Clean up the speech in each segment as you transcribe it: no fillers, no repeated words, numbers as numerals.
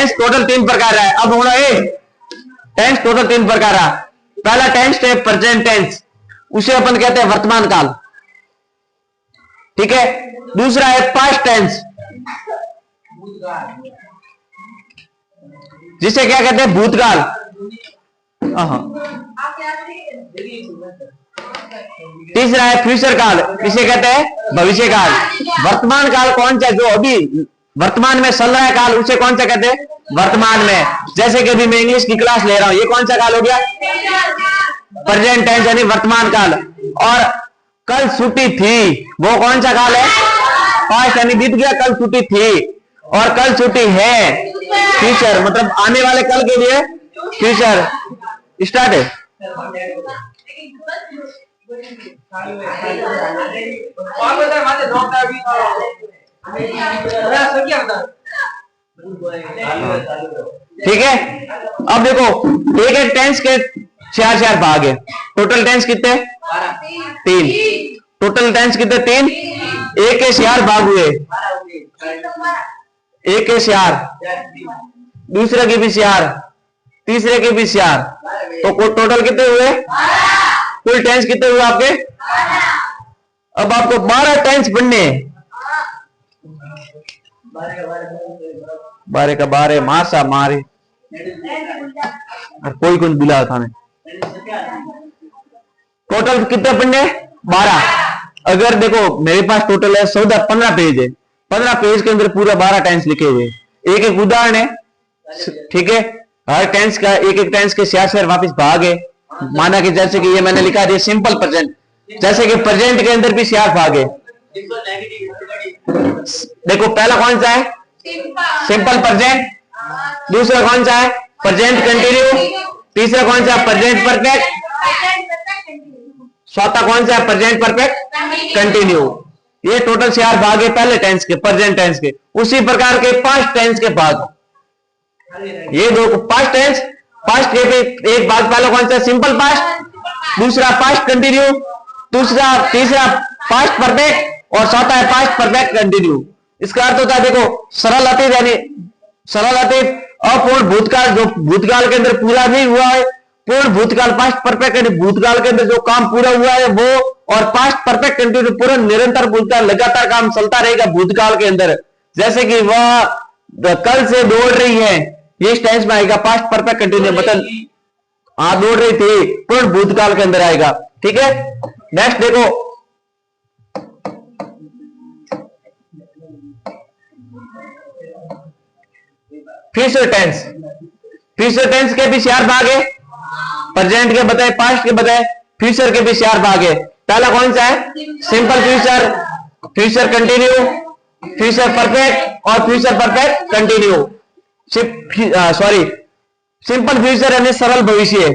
Tense total 3 प्रकार है। अब होना टेंस टोटल 3 प्रकार है। पहला टेंस है प्रेजेंट टेंस, उसे अपन कहते हैं वर्तमान काल, ठीक है। दूसरा है पास्ट टेंस, जिसे क्या कहते हैं भूतकाल। तीसरा है फ्यूचर काल, इसे कहते हैं भविष्य काल। वर्तमान काल कौन सा, जो अभी वर्तमान में चल रहा है काल, उसे कौन सा कहते हैं वर्तमान में। जैसे कि अभी मैं इंग्लिश की क्लास ले रहा हूं, ये कौन सा काल हो गया, प्रेजेंट टेंस यानी वर्तमान काल। और कल छुट्टी थी, वो कौन सा काल है, पास्ट यानी बीत गया, कल छुट्टी थी। और कल छुट्टी है, फ्यूचर मतलब आने वाले कल के लिए फ्यूचर। स्टार्ट है। ठीक है। अब देखो एक एक टेंस के 4 भाग है। टोटल टेंस कितने, 3। टोटल टेंस कितने, 3। एक के 4 भाग हुए, एक के 4, दूसरे के भी 4, तीसरे के भी 4, तो टोटल कितने हुए, कुल टेंस कितने हुए आपके। अब आपको 12 टेंस पढ़ने हैं। 12 का 12 मासा मारे, और कोई कुछ बुला था। टोटल कितने पढ़ने, 12। अगर देखो मेरे पास टोटल है 15 पेज है, 15 पेज के अंदर पूरा 12 टेंस लिखे हुए, एक एक उदाहरण है, ठीक है। हर टेंस का एक एक टेंस के 4 वापस भाग है। माना कि जैसे कि ये मैंने लिखा दिया सिंपल प्रेजेंट, जैसे कि प्रेजेंट के अंदर भी 4 भाग है। देखो पहला कौन सा है, सिंपल प्रेजेंट। दूसरा कौन सा है, प्रेजेंट कंटिन्यू। तीसरा कौन सा, प्रेजेंट परफेक्ट। चौथा कौन सा है, प्रेजेंट परफेक्ट कंटिन्यू। ये टोटल 4 भाग है पहले टेंस के, प्रेजेंट टेंस के। उसी प्रकार के पास्ट टेंस के भाग, ये दो पास्ट टेंस। पास्ट के भी एक भाग पहला कौन सा, सिंपल पास्ट। दूसरा पास्ट कंटिन्यू, तीसरा पास्ट परफेक्ट, और चौथा है पास्ट परफेक्ट कंटिन्यू। इसका अर्थ होता है देखो सरल अतीत, यानी सरल अतीत अपूर्ण भूतकाल, जो भूतकाल के अंदर पूरा नहीं हुआ है। पूर्ण भूतकाल पास्ट परफेक्ट यानी भूतकाल के अंदर जो काम पूरा हुआ है वो, और पास्ट परफेक्ट कंटिन्यू पूरा निरंतर भूतकाल लगातार काम चलता रहेगा भूतकाल के अंदर। जैसे कि वह कल से दौड़ रही है, ये टेंस में आएगा पास्ट परफेक्ट कंटिन्यू, मतलब दौड़ रही थी, पूर्ण भूतकाल के अंदर आएगा, ठीक है। नेक्स्ट देखो फ्यूचर टेंस। फ्यूचर टेंस के भी 4 भाग है, प्रेजेंट के बताए, पास्ट के बताए, फ्यूचर के भी 4 भाग है। पहला कौन सा है, simple future, future continue, future perfect और future perfect continue. Sorry, simple future यानी सरल भविष्य,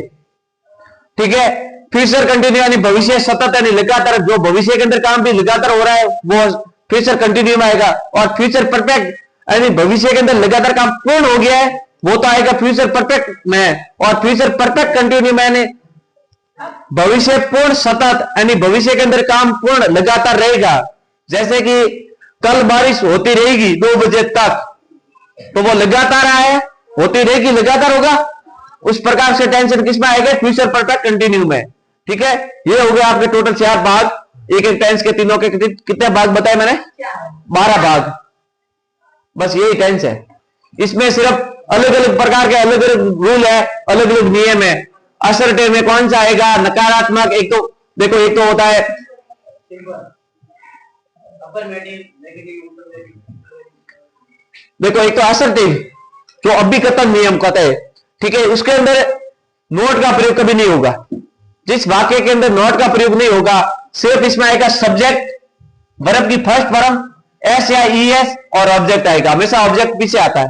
ठीक है। फ्यूचर कंटिन्यू यानी भविष्य सतत यानी लगातार, जो भविष्य के अंदर काम भी लगातार हो रहा है वो फ्यूचर कंटिन्यू में आएगा। और फ्यूचर परफेक्ट यानी भविष्य के अंदर लगातार काम पूर्ण हो गया है, वो तो आएगा फ्यूचर परफेक्ट में। और फ्यूचर परफेक्ट कंटिन्यू में भविष्य पूर्ण सतत यानी भविष्य के अंदर काम पूर्ण लगातार रहेगा। जैसे कि कल बारिश होती रहेगी 2 बजे तक, तो वो लगातार आए, होती रहेगी, लगातार होगा। उस प्रकार से टेंशन किसमें आएगा, फ्यूचर परफेक्ट कंटिन्यू में, ठीक है। ये हो गया आपके टोटल 4 भाग। एक एक टेंस के तीनों के कितने भाग बताए मैंने, 12 भाग। बस यही टेंस है। इसमें सिर्फ अलग अलग प्रकार के अलग अलग रूल है, अलग अलग नियम है। असर्टिव में कौन सा आएगा, नकारात्मक। एक तो देखो, एक तो होता है देखो, एक तो असर्टिव जो अभिकथन नियम कहते हैं, ठीक है। उसके अंदर नोट का प्रयोग कभी नहीं होगा। जिस वाक्य के अंदर नोट का प्रयोग नहीं होगा, सिर्फ इसमें आएगा सब्जेक्ट, वर्ब की फर्स्ट फॉर्म एस या ईएस, और ऑब्जेक्ट आएगा। हमेशा ऑब्जेक्ट पीछे आता है।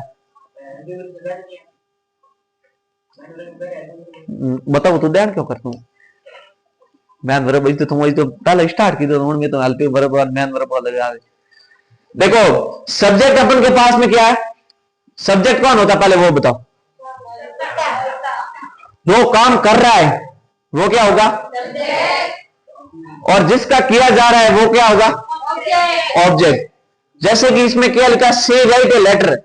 बताओ तो ध्यान क्यों करता हूं मैं, वर्ब तो तुम तो पहले स्टार्ट की दो में तो हेल्पिंग वर्ब और मैन वर्ब लगा। देखो सब्जेक्ट अपन के पास में क्या है, सब्जेक्ट कौन होता है पहले वो बताओ। जो काम कर रहा है वो क्या होगा, और जिसका किया जा रहा है वो क्या होगा, ऑब्जेक्ट। जैसे कि इसमें क्या लिखा, से राइट ए लेटर,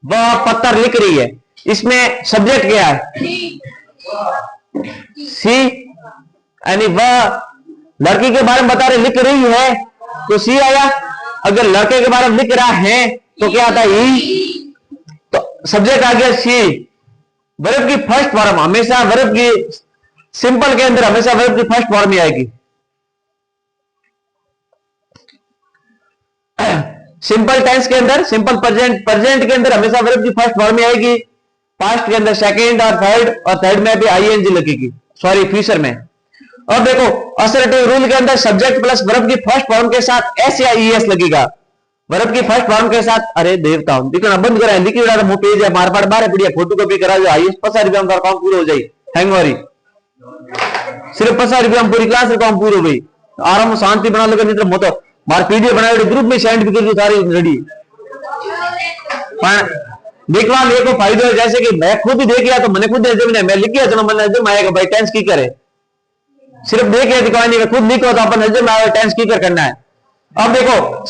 वह पत्थर लिख रही है, इसमें सब्जेक्ट क्या है? सी, यानी वह लड़की के बारे में बता रहे, लिख रही है तो सी आया। अगर लड़के के बारे में लिख रहा है तो क्या आता है? ई। तो सब्जेक्ट आ गया सी। वर्ब की फर्स्ट फॉर्म हमेशा, वर्ब की सिंपल के अंदर हमेशा वर्ब की फर्स्ट फॉर्म ही आएगी। सिंपल टेंस के अंदर, सिंपल प्रेजेंट के अंदर हमेशा वर्ब की फर्स्ट फॉर्म ही आएगी। पास्ट के अंदर सेकंड और थर्ड में भी आईएनजी लगेगी, सॉरी फ्यूचर में। और देखो असर्टिव रूल के अंदर सब्जेक्ट प्लस वर्ब की फर्स्ट फॉर्म के साथ एस या ईएस लगेगा। वर्ब की फर्स्ट फॉर्म के साथ, अरे देवता लिखना बंद करा, लिखी उड़ा मुंह पेज है मार पाड़ बारे पड़िया, फोटो कॉपी करा जो आईएस 50 रुपया में काम पूरा हो जाए। थैंक वारी सिर्फ 50 रुपया में पूरी क्लास काम पूरी हो गई। आराम शांति बना लो, नहीं तो मोतो मार पीडीएफ बनाए ग्रुप में सेंड भी कर दो सारी रेडी। देखवा देखो फायदे, जैसे कि मैं खुद ही देख लिया तो मैंने खुद जब मैं लिख गया, चलो मैंने नजर आएगा भाई टेंस की करे, सिर्फ देख लिया दिखाई नहीं, खुद लिखो तो अपन नजर में आएगा टेंस की कर करना है। अब देखो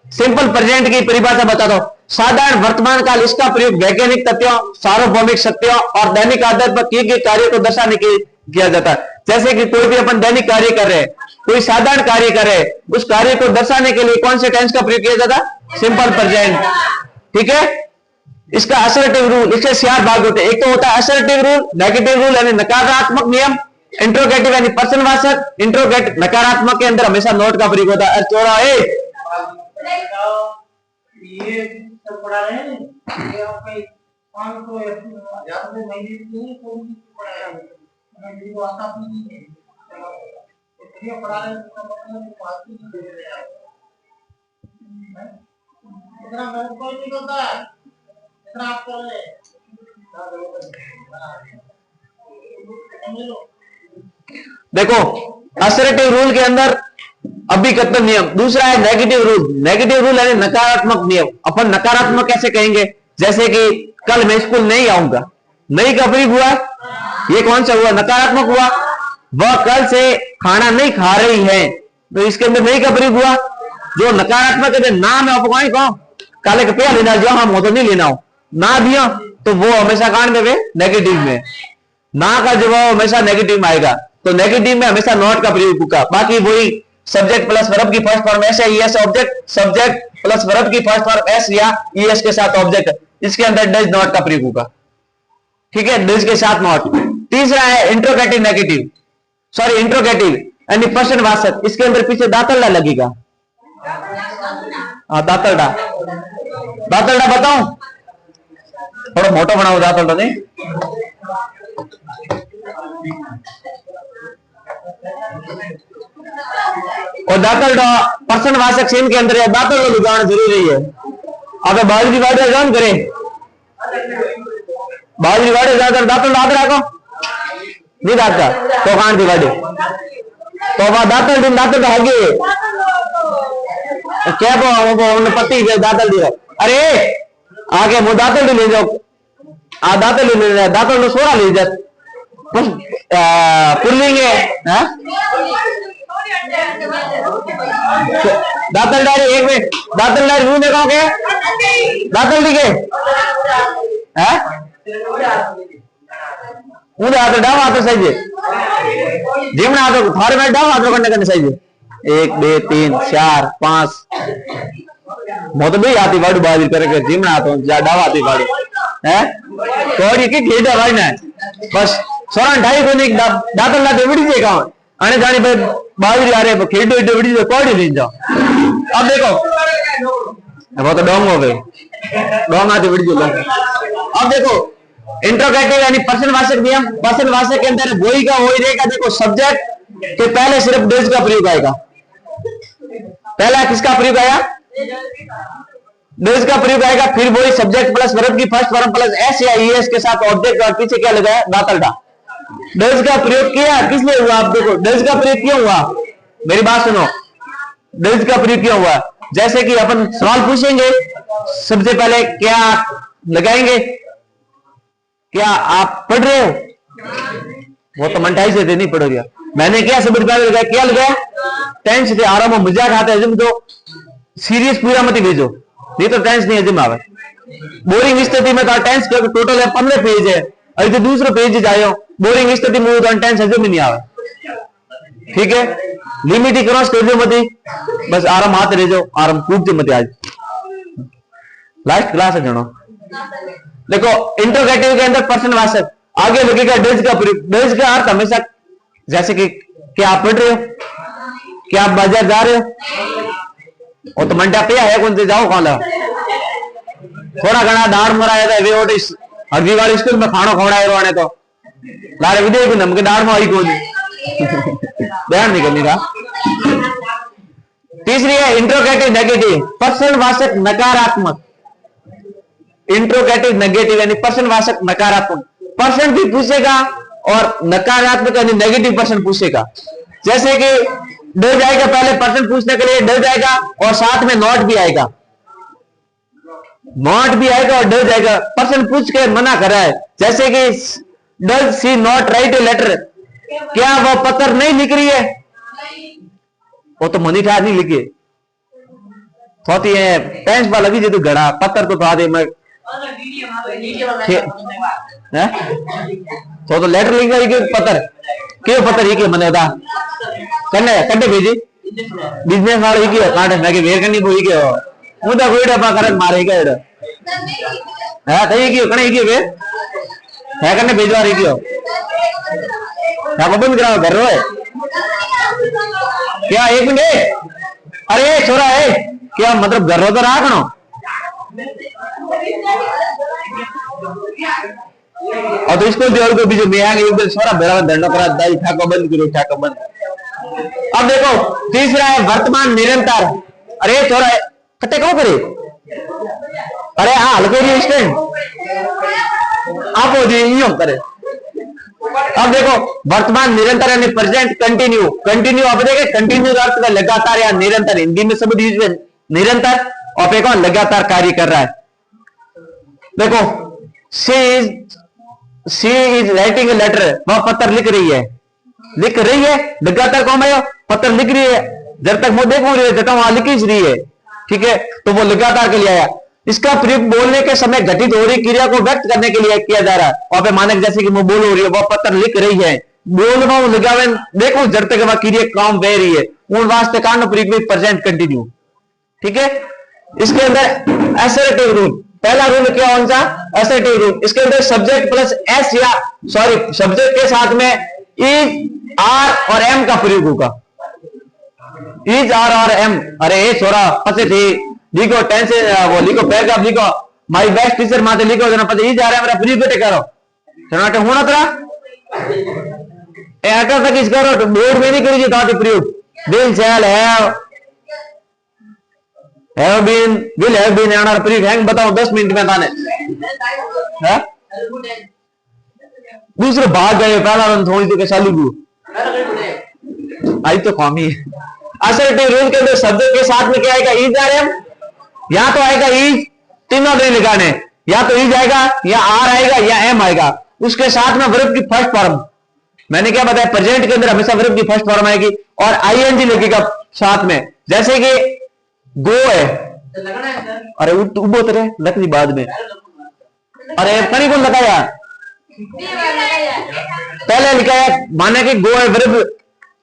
सिंपल प्रेजेंट की परिभाषा बता दो। साधारण वर्तमान काल, इसका प्रयोग वैज्ञानिक तथ्यों, सार्वभौमिक सत्यों और दैनिक आधार पर किए गए कार्य को दर्शाने के किया जाता है। जैसे कि कोई भी अपन दैनिक कार्य कर रहे हैं, कोई साधारण कार्य कर रहे हैं, उस कार्य को दर्शाने के लिए कौन से टेंस का प्रयोग किया जाता है? Simple present. ठीक है। इसका असर्टिव रूल, इसके 4 भाग होते हैं। एक तो होता है असर्टिव रूल, नेगेटिव रूल यानी नकारात्मक नियम, इंट्रोगेटिव यानी प्रश्नवाचक, इंट्रोगेट नकारात्मक के अंदर हमेशा नोट का प्रयोग होता है। चौड़ा ये सब पढ़ा रहे हैं, ये आपके 500 या तो महीने की कोई पढ़ा रहा है, मैं वो आता नहीं है, ये पढ़ा रहे हैं तो मतलब बात ही नहीं दे रहे हैं। इतना मेरे को नहीं होता है, इतना आप कर रहे हैं। देखो असर्टिव रूल के अंदर अभिकथन नियम, दूसरा है नेगेटिव रूल। नेगेटिव रूल यानी नकारात्मक नियम। अपन नकारात्मक कैसे कहेंगे? जैसे कि कल मैं स्कूल नहीं आऊंगा, नहीं का प्रयोग हुआ, ये कौन सा हुआ? नकारात्मक हुआ। वह कल से खाना नहीं खा रही है, तो इसके अंदर नहीं का प्रयोग हुआ। जो नकारात्मक है ना मैं आपको कहो काले का पेड़ लेना, जो हम तो नहीं लेना हो ना दिया, तो वो हमेशा कान देवे नेगेटिव में, ना का जवाब हमेशा नेगेटिव में आएगा। तो नेगेटिव में हमेशा नॉट का प्रयोग होगा। बाकी वही सब्जेक्ट प्लस वर्ब की फर्स्ट फॉर्म एस या ES object, subject plus verb की फर्स्ट फॉर्म एस या ईएस के साथ ऑब्जेक्ट, इसके अंदर डज नॉट का प्रयोग होगा। ठीक है, डज के साथ नॉट। तीसरा है इंट्रोगेटिव नेगेटिव, सॉरी इंट्रोगेटिव यानी प्रश्नवाचक, इसके अंदर पीछे दातलडा लगेगा। हाँ दातलडा, दातलडा बताऊं, थोड़ा मोटा बनाओ दातलडा नहीं। और दातलडा प्रश्नवाचक सीन के अंदर है, दातलडा लगाना जरूरी है। अगर बाजरी वाड़े जान करे, बाजरी वाड़े जाकर दातलडा आगे रखो नहीं दाता तो कान दी वाड़े तो वह दातलडा आगे क्या वो पति दातल दी, अरे आगे वो दातल ले जाओ, आ दातल ले जाए, दातल सोरा ले जाए पुल्लिंग है दातल डारी। एक मिनट, दातल डारी रूम में कहो के दातल दी के मुझे हाथ डाव हाथ सही है, जिमना हाथ थारे में डाव हाथ करने करने सही है। 1 2 3 4 5 मोत भी आती बाड़ू बाजी करके जिमना हाथ डाव आती बाड़ू है थोड़ी की खेड़ा भाई ना बस 2.5 को नहीं दातल लाते विड़ी जे का आने जानी भाई बाजी आ रहे खेडो एडो विड़ी जे कोड़ी ले जाओ। अब देखो वो तो डोंग हो गए, डोंग आती विड़ी जो। अब देखो इंट्रोगेटिव यानी प्रश्नवाचक नियम, प्रश्नवाचक के अंदर वही का वही रहेगा। देखो सब्जेक्ट तो पहले सिर्फ डज का प्रयोग आएगा, पहला किसका प्रयोग आया? डज का प्रयोग आएगा। फिर वही सब्जेक्ट प्लस वर्ब की फर्स्ट फॉर्म प्लस एस या ईएस के साथ ऑब्जेक्ट और पीछे क्या लगाया? दातलडा। डज का प्रयोग किया किस लिए हुआ? आप देखो डज का प्रयोग क्यों हुआ, मेरी बात सुनो, डज का प्रयोग क्यों हुआ? जैसे कि अपन सवाल पूछेंगे, सबसे पहले क्या लगाएंगे? क्या आप पढ़ रहे हो? वो तो मंटाई से नहीं पढ़ोगे। मैंने क्या सबसे पहले लगाया? क्या लगाया? टेंस थे आराम मजाक आते हैं, तो सीरियस पूरा मत भेजो, नहीं तो टेंस नहीं हजम आवे। बोरिंग स्थिति में तो टेंस के टोटल है 15 पेज है, अभी तो दूसरा पेज जायो बोरिंग स्थिति में तो टेंस हजम ही नहीं आवे। ठीक है, लिमिट ही क्रॉस कर दो मत, बस आराम हाथ रह जाओ, आराम कूदते मत। आज लास्ट क्लास है जनो। देखो इंट्रोगेटिव के अंदर पर्सन वाचक आगे लगेगा डज का प्रयोग। डज का अर्थ हमेशा, जैसे कि क्या आप पढ़ रहे हो, क्या आप बाजार जा रहे हो, वो तो मंडा पे है कौन से जाओ कौन ला थोड़ा घना दाड़ मराया था वे ओट हरदी वाली स्कूल में खाना खवड़ाए ने तो लारे विदेश को नमके दाड़ में आई कौन ध्यान नहीं करने का। तीसरी है इंट्रोगेटिव नेगेटिव, पर्सन वाचक नकारात्मक। इंट्रोगेटिव नेगेटिव यानी पर्सन वाचक नकारात्मक, पर्सन भी पूछेगा और नकारात्मक यानी नेगेटिव पर्सन पूछेगा। जैसे कि डर जाएगा, पहले पर्सन पूछने के लिए डर जाएगा और साथ में नॉट भी आएगा, नॉट भी आएगा और डर जाएगा। पर्सन पूछ के मना कर रहा है, जैसे कि does she not right A letter, क्या वो पत्र नहीं लिख रही है, वो तो मनी था नहीं लिखे होती है टेंस पर लगी जो घड़ा पत्थर तो था दे मैं तो लेटर लिख रही के पत्थर क्यों पत्थर ही के मने था करने कटे भेजी बिजनेस वाले ही के कांटे मैं के वेर करनी बोई के हो मुदा कोई डब्बा करत मारे के एड़ है तई की कने की वे है करने भेजवा रही क्यों क्या बंद कराओ घर रोए क्या एक मिनट, अरे छोरा है क्या मतलब घर रो तो राखनो और तो इसको दियो को बीच में आगे एक छोरा बेरा दंडो करा दाई ठाको बंद करो ठाको बंद। अब देखो तीसरा है वर्तमान निरंतर। अरे छोरा कटे कौन करे, अरे हाँ हल्के स्टैंड आप हो जी यूं करे। अब देखो वर्तमान निरंतर यानी प्रेजेंट कंटिन्यू, कंटिन्यू अब देखे कंटिन्यू का अर्थ लगातार या निरंतर, हिंदी में शब्द यूज में निरंतर और पे कौन लगातार कार्य कर रहा है। देखो she is writing a letter, वह पत्र लिख रही है, लिख रही है लगातार कौन है पत्र लिख रही है, जब तक वो देखो रही है जब तक वहां लिख रही है। ठीक है, तो वो लगातार के लिए आया। इसका प्रयोग बोलने के समय घटित हो रही क्रिया को व्यक्त करने के लिए किया जा रहा है। और पे मानक जैसे कि वो बोल हो रही है, वो पत्र लिख रही है, बोल में लगावे देखो जब तक वह क्रिया काम बह रही है उन वास्ते कारण प्रयोग प्रेजेंट कंटिन्यू। ठीक है, इसके अंदर असर्टिव रूल, पहला रूल क्या कौन सा असर्टिव रूल, इसके अंदर सब्जेक्ट प्लस एस या सॉरी सब्जेक्ट के साथ में इज आर और एम का प्रयोग होगा। इज आर और एम, अरे छोरा पसे थे लिखो टेंस वो लिखो पैराग्राफ लिखो माय बेस्ट टीचर माते लिखो जना पता इज आ रहा है मेरा प्रयोग बेटे करो चनाटे होना तरा ए अटर तक इस करो तो बोर्ड में नहीं करी जी ताते प्रयोग will shall have been will have been आना प्रयोग हैंग बताओ 10 मिनट में ताने है दूसरे भाग गए पहला रन थोड़ी तो के चालू आई तो कॉमी असर्टिव रूल के अंदर सब्जेक्ट के साथ में क्या आएगा इज आर एम, या तो आएगा इज, तीनों नहीं लिखाने, या तो इज आएगा या आर आएगा या एम आएगा। उसके साथ में वर्ब की फर्स्ट फॉर्म, मैंने क्या बताया प्रेजेंट के अंदर हमेशा वर्ब की फर्स्ट फॉर्म आएगी और आईएनजी लगेगा साथ में। जैसे कि गो है, अरे उबो तरह लकड़ी बाद में, अरे कहीं कौन लगाया पहले लिखाया माने कि गो है वर्ब,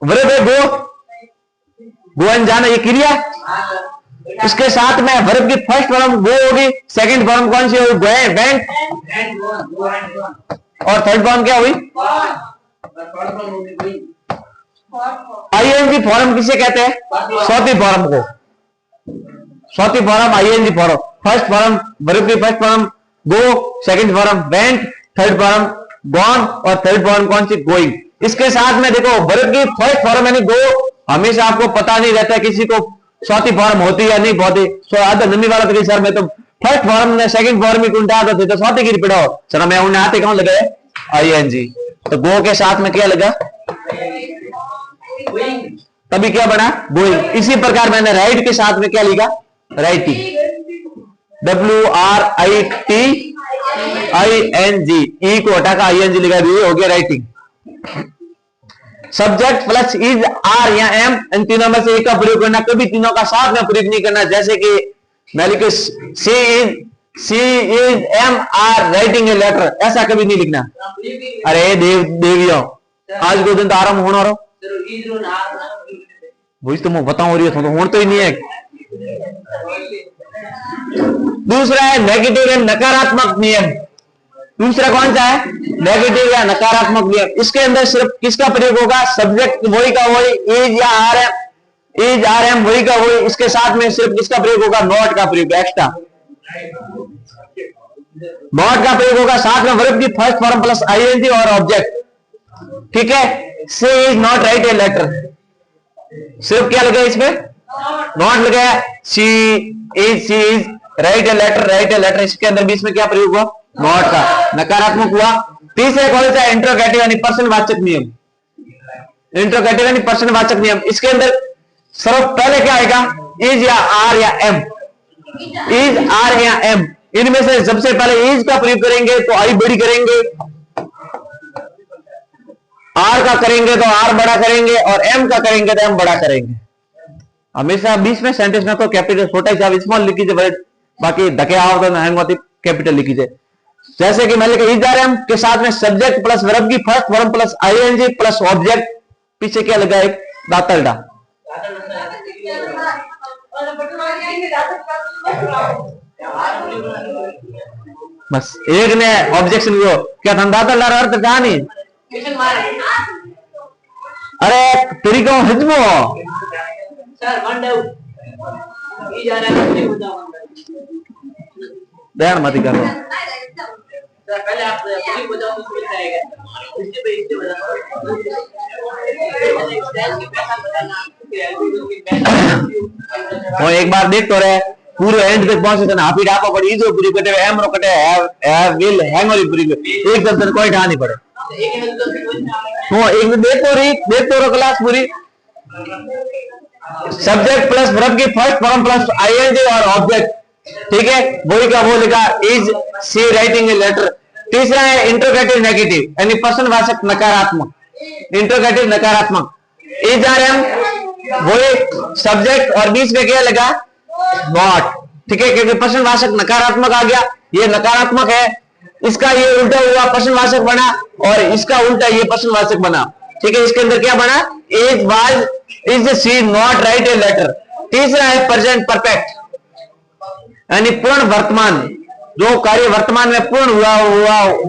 वर्ब है गो जाना ये क्रिया, इसके साथ में वर्ब की फर्स्ट फॉर्म गो होगी, सेकंड फॉर्म कौन सी होगी वेंट, और थर्ड फॉर्म क्या हुई आईएनजी फॉर्म किसे कहते हैं चौथी फॉर्म को, चौथी form ING form. First form verb की first form go, second form went, third form gone और थर्ड फॉर्म कौन सी गोइंग। इसके साथ में देखो वर्ब की फर्स्ट फॉर्म यानी गो हमेशा आपको पता नहीं रहता किसी को चौथी फॉर्म होती या नहीं होती, सो आधा नमी वाला तो सर मैं तो फर्स्ट फॉर्म ने सेकंड फॉर्म में कुंटा आते तो चौथी की पढ़ाओ चलो मैं उन्हें आते कौन लगा आईएनजी, तो गो के साथ में क्या लगा तभी क्या बना गोइंग। इसी प्रकार मैंने राइट के साथ में क्या लिखा राइटिंग, WRITING, ई को हटा का आईएनजी लिखा दिए हो गया writing. Subject plus is are या एम, इन तीनों में से एक का प्रयोग करना, कभी तीनों का साथ में प्रयोग नहीं करना। जैसे कि मैं लिखे she is she is am are writing a letter, ऐसा कभी नहीं लिखना। अरे देवियों, आज को दिन तो आराम होना रहो, वही तो मैं बताऊं रही तो होना तो ही नहीं है। दूसरा है नेगेटिव एंड नकारात्मक नियम। दूसरा कौन सा है? नेगेटिव या नकारात्मक नियम। इसके अंदर सिर्फ किसका प्रयोग होगा? सब्जेक्ट वही का वही, इज या are am, is are am वही का वही, इसके साथ में सिर्फ किसका प्रयोग होगा? नॉट का प्रयोग, एक्स्ट्रा नॉट का प्रयोग होगा। साथ में वर्ब की फर्स्ट फॉर्म प्लस आईएनजी और ऑब्जेक्ट। ठीक है, she is not right A letter, सिर्फ क्या लगा इसमें? नॉट लगा। She is write A letter, write A letter, इसके अंदर बीच में क्या प्रयोग हुआ? नॉट का, नकारात्मक हुआ। तीसरे कौन सा? इंट्रोगेटिव यानी प्रश्नवाचक नियम। इंट्रोगेटिव यानी प्रश्नवाचक नियम, इसके अंदर सर्व पहले क्या आएगा? इज या आर या एम, इज आर या एम, इनमें से सबसे पहले इज का प्रयोग करेंगे तो आई बड़ी करेंगे, आर का करेंगे तो आर बड़ा करेंगे, और एम का करेंगे तो एम बड़ा करेंगे। हमेशा बीच में सेंटेंस में तो कैपिटल छोटा ही साहब स्मॉल लिखी जाए, बाकी धके आओ तो हैंग कैपिटल लिखी जाए। जैसे कि मैं लिखे इज आर एम के साथ में सब्जेक्ट प्लस वर्ब की first form plus ING plus object, पीछे क्या लगा? एक दातरडा। बस एक ने ऑब्जेक्शन को क्या था? दातरडा अर्थ क्या नहीं? अरे तेरी को हजमो ध्यान मत करो। पहले आप बताओ वो एक बार देख तो रहे पूरे एंड तक पहुंचे ना, हाफी डापा पड़ी जो पूरी कटे एम रो कटे है विल हैंग और पूरी एक दम कोई ढा नहीं पड़े। वो एक देख तो रो क्लास पूरी। सब्जेक्ट प्लस वर्ब की फर्स्ट फॉर्म प्लस आईएनजी और ऑब्जेक्ट, ठीक है, वही का वो लिखा is she writing a letter. तीसरा है इंट्रोगेटिव नेगेटिव यानी प्रश्नवाचक नकारात्मक। इंट्रोगेटिव नकारात्मक, इज आर एम वही सब्जेक्ट और बीच में क्या लगा? नॉट। ठीक है, क्योंकि प्रश्नवाचक नकारात्मक आ गया, ये नकारात्मक है, इसका ये उल्टा हुआ प्रश्नवाचक बना, और इसका उल्टा ये प्रश्नवाचक बना। ठीक है, इसके अंदर क्या बना? Is she not right A letter. तीसरा है प्रेजेंट परफेक्ट यानी पूर्ण वर्तमान, जो कार्य वर्तमान में पूर्ण हुआ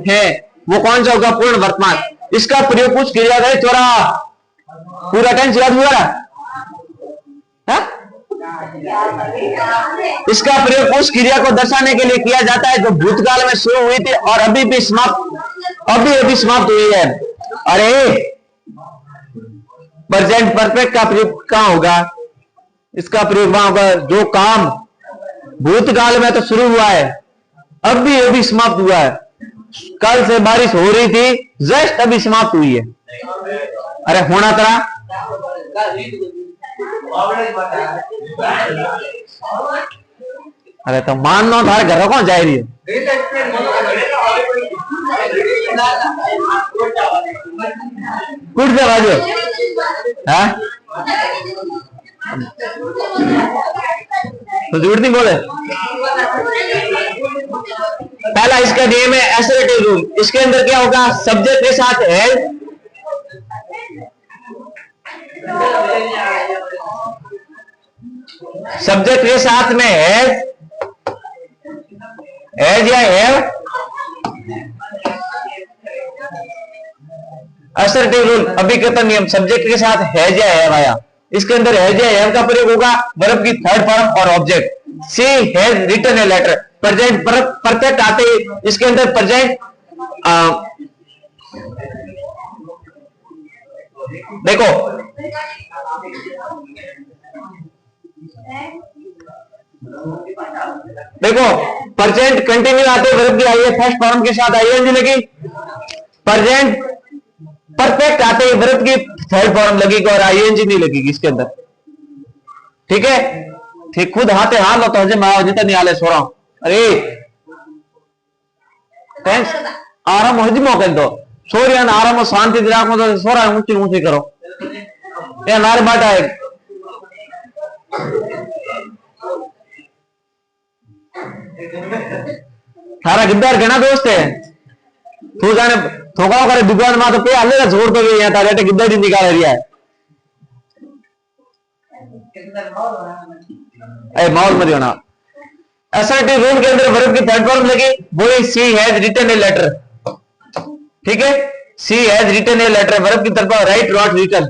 है वो कौन सा होगा? पूर्ण वर्तमान। इसका प्रयोग कुछ किया जाए थोड़ा पूरा टेंस याद हुआ है? इसका प्रयोग उस क्रिया को दर्शाने के लिए किया जाता है जो भूतकाल में शुरू हुई थी और अभी भी समाप्त हुई है। अरे प्रेजेंट परफेक्ट का प्रयोग कहां होगा? इसका प्रयोग वहां होगा जो काम भूतकाल में तो शुरू हुआ है, अभी समाप्त हुआ है। कल से बारिश हो रही थी, जस्ट अभी समाप्त हुई है। अरे होना तरह अरे तो मान लो थारे घर कौन जा रही है? कुछ बाजू है तो झूठ नहीं बोले। पहला इसका नियम है एसरेटिव रूल। इसके अंदर क्या होगा? सब्जेक्ट के साथ है, सब्जेक्ट के साथ में है या है असर्टिव रूल। अभिकर्ता नियम, सब्जेक्ट के साथ है या है आया, इसके अंदर है या है का प्रयोग होगा वर्ब की थर्ड फॉर्म और object. She has written a letter, present perfect आते ही इसके अंदर प्रेजेंट देखो प्रेजेंट कंटिन्यू आते वर्ब की आई है फर्स्ट फॉर्म के साथ आईएनजी लगी। प्रेजेंट परफेक्ट आते ही वर्ब की थर्ड फॉर्म लगेगी और आईएनजी नहीं लगेगी इसके अंदर। ठीक है, ठीक खुद हाथे हाथ लो तो हजे मैं जितना नहीं आले सो रहा हूं। अरे थैंक्स आराम हो जिमो कर दो सोरिया ने आराम शांति राखो तो सो रहा है ऊंची ऊंची करो ये नारे बाटा है। थारा गिद्दार घना दोस्त है तू जाने थोकाओ करे दुकान में तो पे हाले का जोड़ तो भी यहाँ तारे गिद्दार ही निकाल रहा है ए माहौल मत होना असर्टिव रूल के अंदर वर्ब की थर्ड फॉर्म लगी वो she has written a letter ठीक है she has written a letter verb की तरफ राइट नॉट रिटन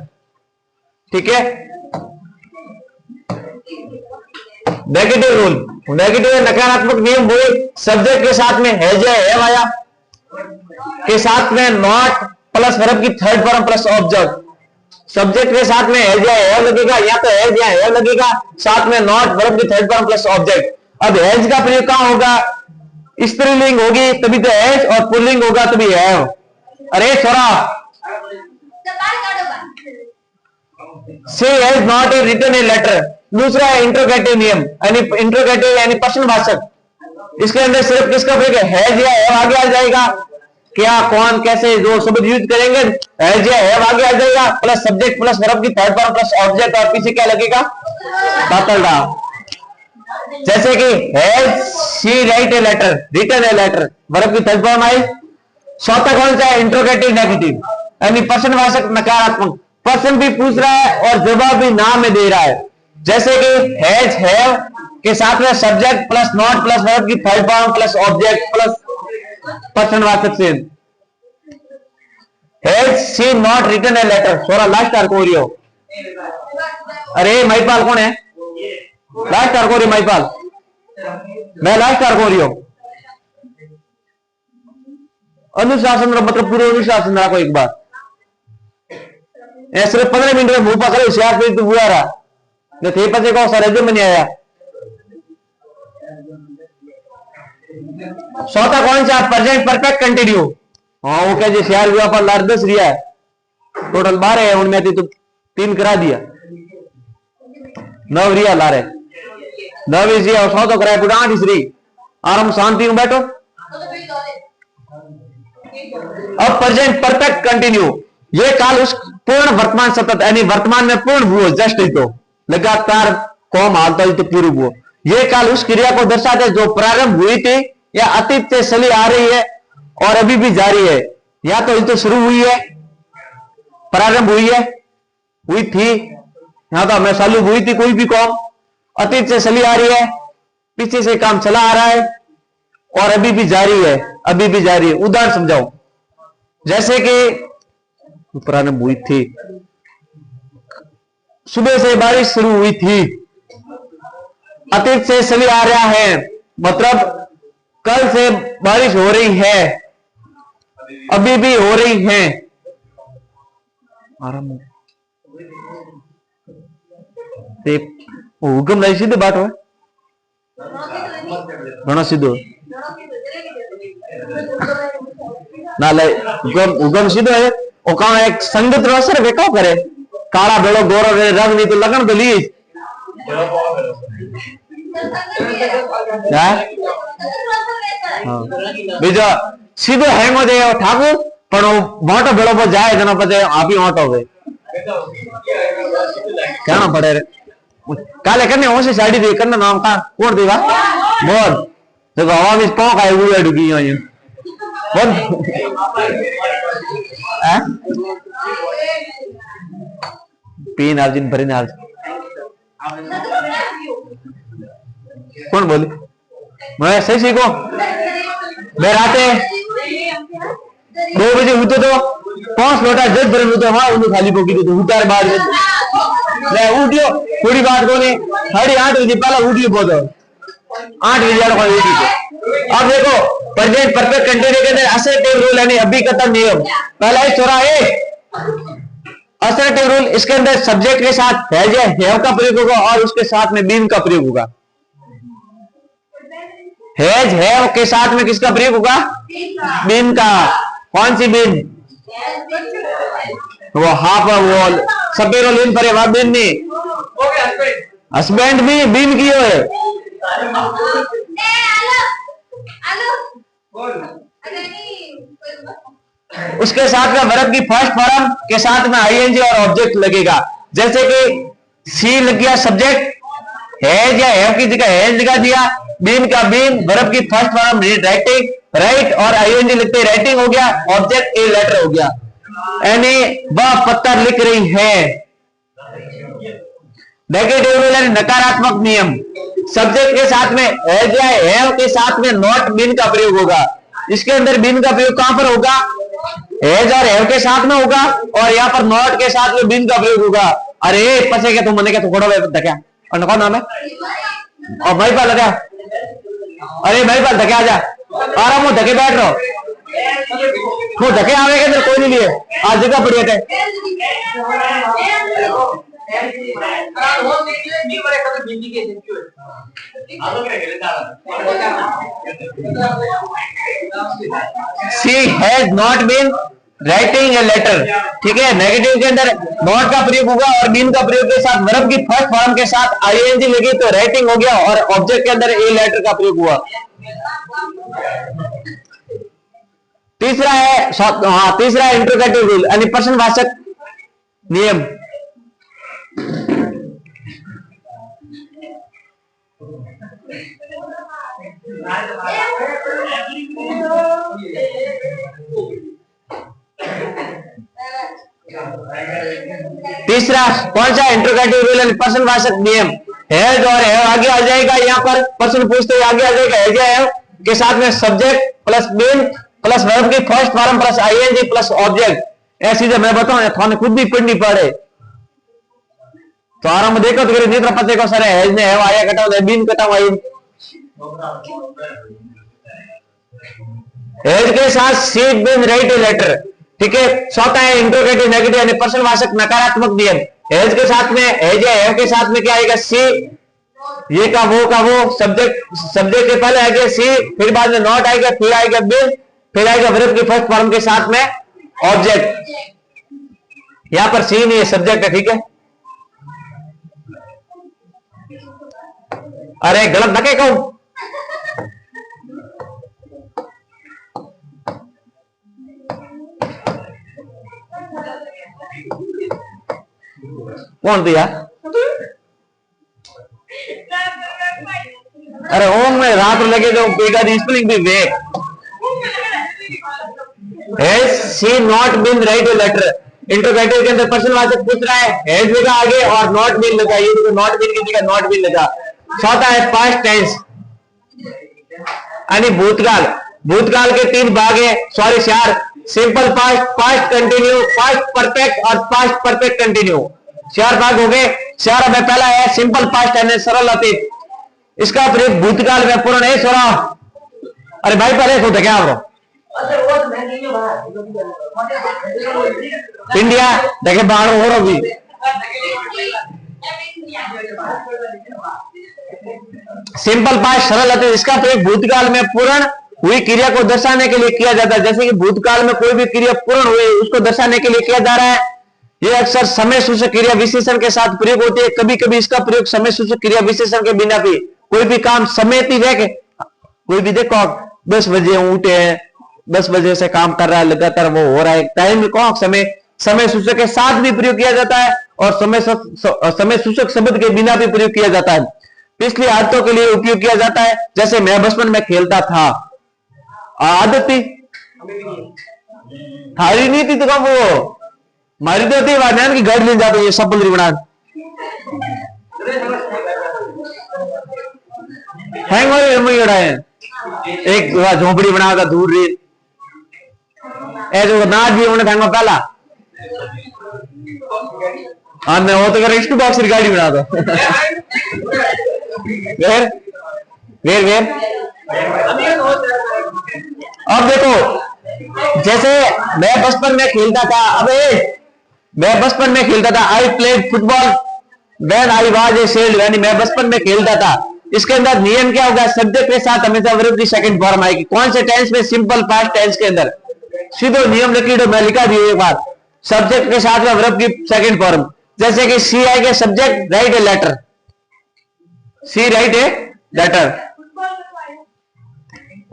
ठीक है नेगेटिव रूल नेगेटिव नकारात्मक नियम वो सब्जेक्ट के साथ में हैज या हैव आया के साथ में नॉट प्लस वर्ब की third form plus object subject के साथ में हैज या हैव लगेगा या तो हैज या हैव लगेगा साथ में नॉट वर्ब की थर्ड फॉर्म प्लस ऑब्जेक्ट अब हैज का प्रयोग कहां होगा स्त्रीलिंग होगी तभी तो हैज और पुल्लिंग होगा तभी हैव अरे छोरा she has not a written a letter दूसरा है इंट्रोगेटिव नियम यानी इंट्रोगेटिव यानी प्रश्नवाचक इसके अंदर सिर्फ किसका प्रयोग है हैज या हैव आगे आ जाएगा क्या कौन कैसे जो शब्द यूज करेंगे हैज या हैव आगे आ जाएगा प्लस सब्जेक्ट प्लस वर्ब की थर्ड फॉर्म प्लस ऑब्जेक्ट और पीछे क्या लगेगा बातलडा जैसे कि has she write A letter written a letter verb की थर्ड फॉर्म आई चौथा कौन सा है इंट्रोगेटिव नेगेटिव यानी प्रश्नवाचक नकारात्मक प्रश्न भी पूछ रहा है और जवाब भी नाम में दे रहा है जैसे कि हैज हैव के साथ में subject plus not plus verb की third form plus object plus प्रश्नवाचक से has she not written a letter सोरा लास्ट आर कोरियो अरे महिपाल कौन है लास्ट आर कोरियो महिपाल मैं लास्ट आर कोरियो अनुशासन मतलब पूरे अनुशासन रखो एक बार सिर्फ 15 मिनट में मुंह पकड़े होशियार फिर तू बुआ रहा थे पचे को सर में नहीं आया चौथा कौन सा प्रेजेंट परफेक्ट कंटिन्यू हाँ वो क्या होशियार हुआ पर लार 10 रिया है टोटल 12 है उनमें तो 3 करा दिया 9 रिया ला रहे 9 रिया और 100 तो कराए पूरा 8 इसरी आराम शांति में बैठो अब प्रेजेंट परफेक्ट कंटिन्यू ये काल उस पूर्ण वर्तमान सतत यानी वर्तमान में पूर्ण हुआ जस्ट ही तो लगातार कौम हालता ही तो पूर्व हुआ ये काल उस क्रिया को दर्शाते जो प्रारंभ हुई थी या अतीत से चली आ रही है और अभी भी जारी है या तो ये तो शुरू हुई है प्रारंभ हुई है हुई थी यहां तो मैं चालू हुई थी कोई भी कौम अतीत से चली आ रही है पीछे से काम चला आ रहा है और अभी भी जारी है अभी भी जारी है उदाहरण समझाओ जैसे कि प्रारंभ हुई थी सुबह से बारिश शुरू हुई थी अतीत से चली आ रहा है मतलब कल से बारिश हो रही है अभी भी हो रही है आराम हुक्म नहीं सीधे बात हो घणो सीधो ना ले हुक्म सीधो है वो कहा एक संगत रो असर वेको करे काला बेड़ो गोरो रंग नहीं तो लगन तो ली बीजा सीधो हेंगो दे ठाकुर पण मोटो बेड़ो पर जाए जना पछे आपी ऑटो वे कहना पड़े रे काले कने होसे साड़ी दे कने नाम का कोण देवा बोल देखो हवा में पौ का उड़े डुगी यो बोल पीन अर्जुन भरी नाल कौन बोली मैं सही सीखो मैं राते 2 बजे उठो तो 5 लोटा जग भरे उठो वहां उन्हें खाली पोकी तो उतार बाद मैं उठियो थोड़ी बात को नहीं 8:30 बजे पहला उठियो बोलो 8 बजे को उठियो अब देखो प्रेजेंट परफेक्ट कंटिन्यू के अंदर असर्टिव रूल यानी अभी खत्म नियम पहला ही छोरा है असर्टिव रूल इसके अंदर सब्जेक्ट के साथ हैज या हैव का प्रयोग होगा और उसके साथ में बीन का प्रयोग होगा हैज हैव के साथ में किसका प्रयोग होगा बीन का कौन सी बीन वो हाफ वो सपेरो लीन पर वह बीन नहीं हस्बैंड भी बीन की है उसके साथ में वर्ब की फर्स्ट फॉर्म के साथ में आईएनजी और ऑब्जेक्ट लगेगा जैसे कि सी लग गया सब्जेक्ट हैज या हैव की जगह हैज लगा दिया बीन का बीन, वर्ब की फर्स्ट फॉर्म राइटिंग, राइट और आईएनजी लिखते राइटिंग हो गया, ऑब्जेक्ट ए लेटर हो गया। यानी वह पत्थर लिख रही है। नेगेटिव रूल यानी नकारात्मक नियम, सब्जेक्ट के साथ में हैज या हैव के साथ में नॉट बीन का प्रयोग होगा। इसके अंदर बीन का प्रयोग कहां पर होगा? हैज और हैव के साथ में होगा, और यहाँ पर नॉट के साथ में बीन का प्रयोग होगा। अरे पसे क्या तुम मने क्या, तू खड़ो क्या और कौन नाम है? और भाई पाल क्या? अरे भाई पाल धके आजा, आराम हो धके बैठ रहो, वो धके आवे के अंदर कोई नहीं लिए, आज जगह पड़ी है। She has not been writing a letter, ठीक है। नेगेटिव के अंदर नॉट का प्रयोग होगा और बीन का प्रयोग के साथ वर्ब की फर्स्ट फॉर्म के साथ आईएनजी लगी तो राइटिंग हो गया, और ऑब्जेक्ट के अंदर ए लेटर का प्रयोग हुआ। तीसरा है तीसरा है इंट्रोगेटिव रूल यानी प्रश्नवाचक नियम। तीसरा कौन सा? इंट्रोगेटिव रूल यानी प्रश्नवाचक नियम। हैज और हैव आगे आ जाएगा, यहाँ पर प्रश्न पूछते आगे आ जाएगा हैज या हैव के साथ में subject plus been plus verb की first form plus ING plus object. ऐसी जब मैं बताऊं थाने खुद भी पढ़नी पड़े तो आराम देखो तो नेत्र पते को सर हैज ने हैव आया कटाओ बीन कटाओ आई। हैज के साथ सी बीन राइट ए लेटर, ठीक है। चौथा है इंट्रोगेटिव नेगेटिव यानी प्रश्नवाचक नकारात्मक नियम। हैज के साथ में हैज या हैव के साथ में क्या आएगा? सी, ये का वो सब्जेक्ट के पहले आएगा सी, फिर बाद में नॉट आएगा, फिर आएगा बीन, फिर आएगा वर्ब की फर्स्ट फॉर्म के साथ में ऑब्जेक्ट। यहां पर सी नहीं है, सब्जेक्ट है, ठीक है। अरे गलत ना कह कहूं, कौन दिया? अरे ओम में रात लगे जो पेगा दी स्पेलिंग भी वे। Has she not been write A letter, interrogative के अंदर प्रश्नवाचक पूछ रहा है, हैज लगा आगे और नॉट बीन लगा, ये देखो नॉट बीन की जगह नॉट बीन लगा। चौथा है पास्ट टेंस यानी भूतकाल। भूतकाल के तीन भाग है, सॉरी चार, simple past, past continue, past perfect और पास्ट परफेक्ट कंटिन्यू, चार भाग हो गए। चार में पहला है सिंपल पास्ट यानी सरल अतीत, इसका प्रयोग भूतकाल में पूर्ण है सोरा। अरे भाई पहले तो क्या हो इंडिया देखे बाहर हो रहा भी। सिंपल पास्ट सरल अतीत, इसका प्रयोग भूतकाल में पूर्ण हुई क्रिया को दर्शाने के लिए किया जाता है। जैसे कि भूतकाल में कोई भी क्रिया पूर्ण हुई उसको दर्शाने के लिए किया जा रहा है। यह अक्सर समय सूचक क्रिया विशेषण के साथ प्रयोग होती है। कभी कभी इसका प्रयोग समय सूचक क्रिया विशेषण के बिना भी कोई भी काम समेती रह, कोई भी देखो 10 बजे उठे हैं, 10 बजे से काम कर रहा है, लगातार वो हो रहा है, टाइम कौन समय सूचक के साथ भी प्रयोग किया जाता है और समय सूचक शब्द के बिना भी प्रयोग किया जाता है। पिछली आदतों के लिए उपयोग किया जाता है, जैसे मैं बचपन में खेलता था, आदत थी थारी नहीं थी तो कब वो मारी तो थी वाद्यान की गाड़ी ले जाते सपल बना एक झोपड़ी बना था दूर रे ऐसे नाच भी उन्होंने था पहला। हाँ मैं वो तो कर स्टू बॉक्स की गाड़ी बना दो वेर अब देखो जैसे मैं बचपन में खेलता था, अबे मैं बचपन में खेलता था, I played football when I was a child, यानी मैं बचपन में खेलता था। इसके अंदर नियम क्या होगा? सब्जेक्ट के साथ हमेशा वर्ब की सेकंड फॉर्म आएगी। कौन से टेंस में? सिंपल पास्ट टेंस के अंदर सीधो नियम लिखी तो मैं लिखा दी एक बार, सब्जेक्ट के साथ में वर्ब की सेकंड फॉर्म। जैसे कि सी आएगा subject, write A letter, she write A letter.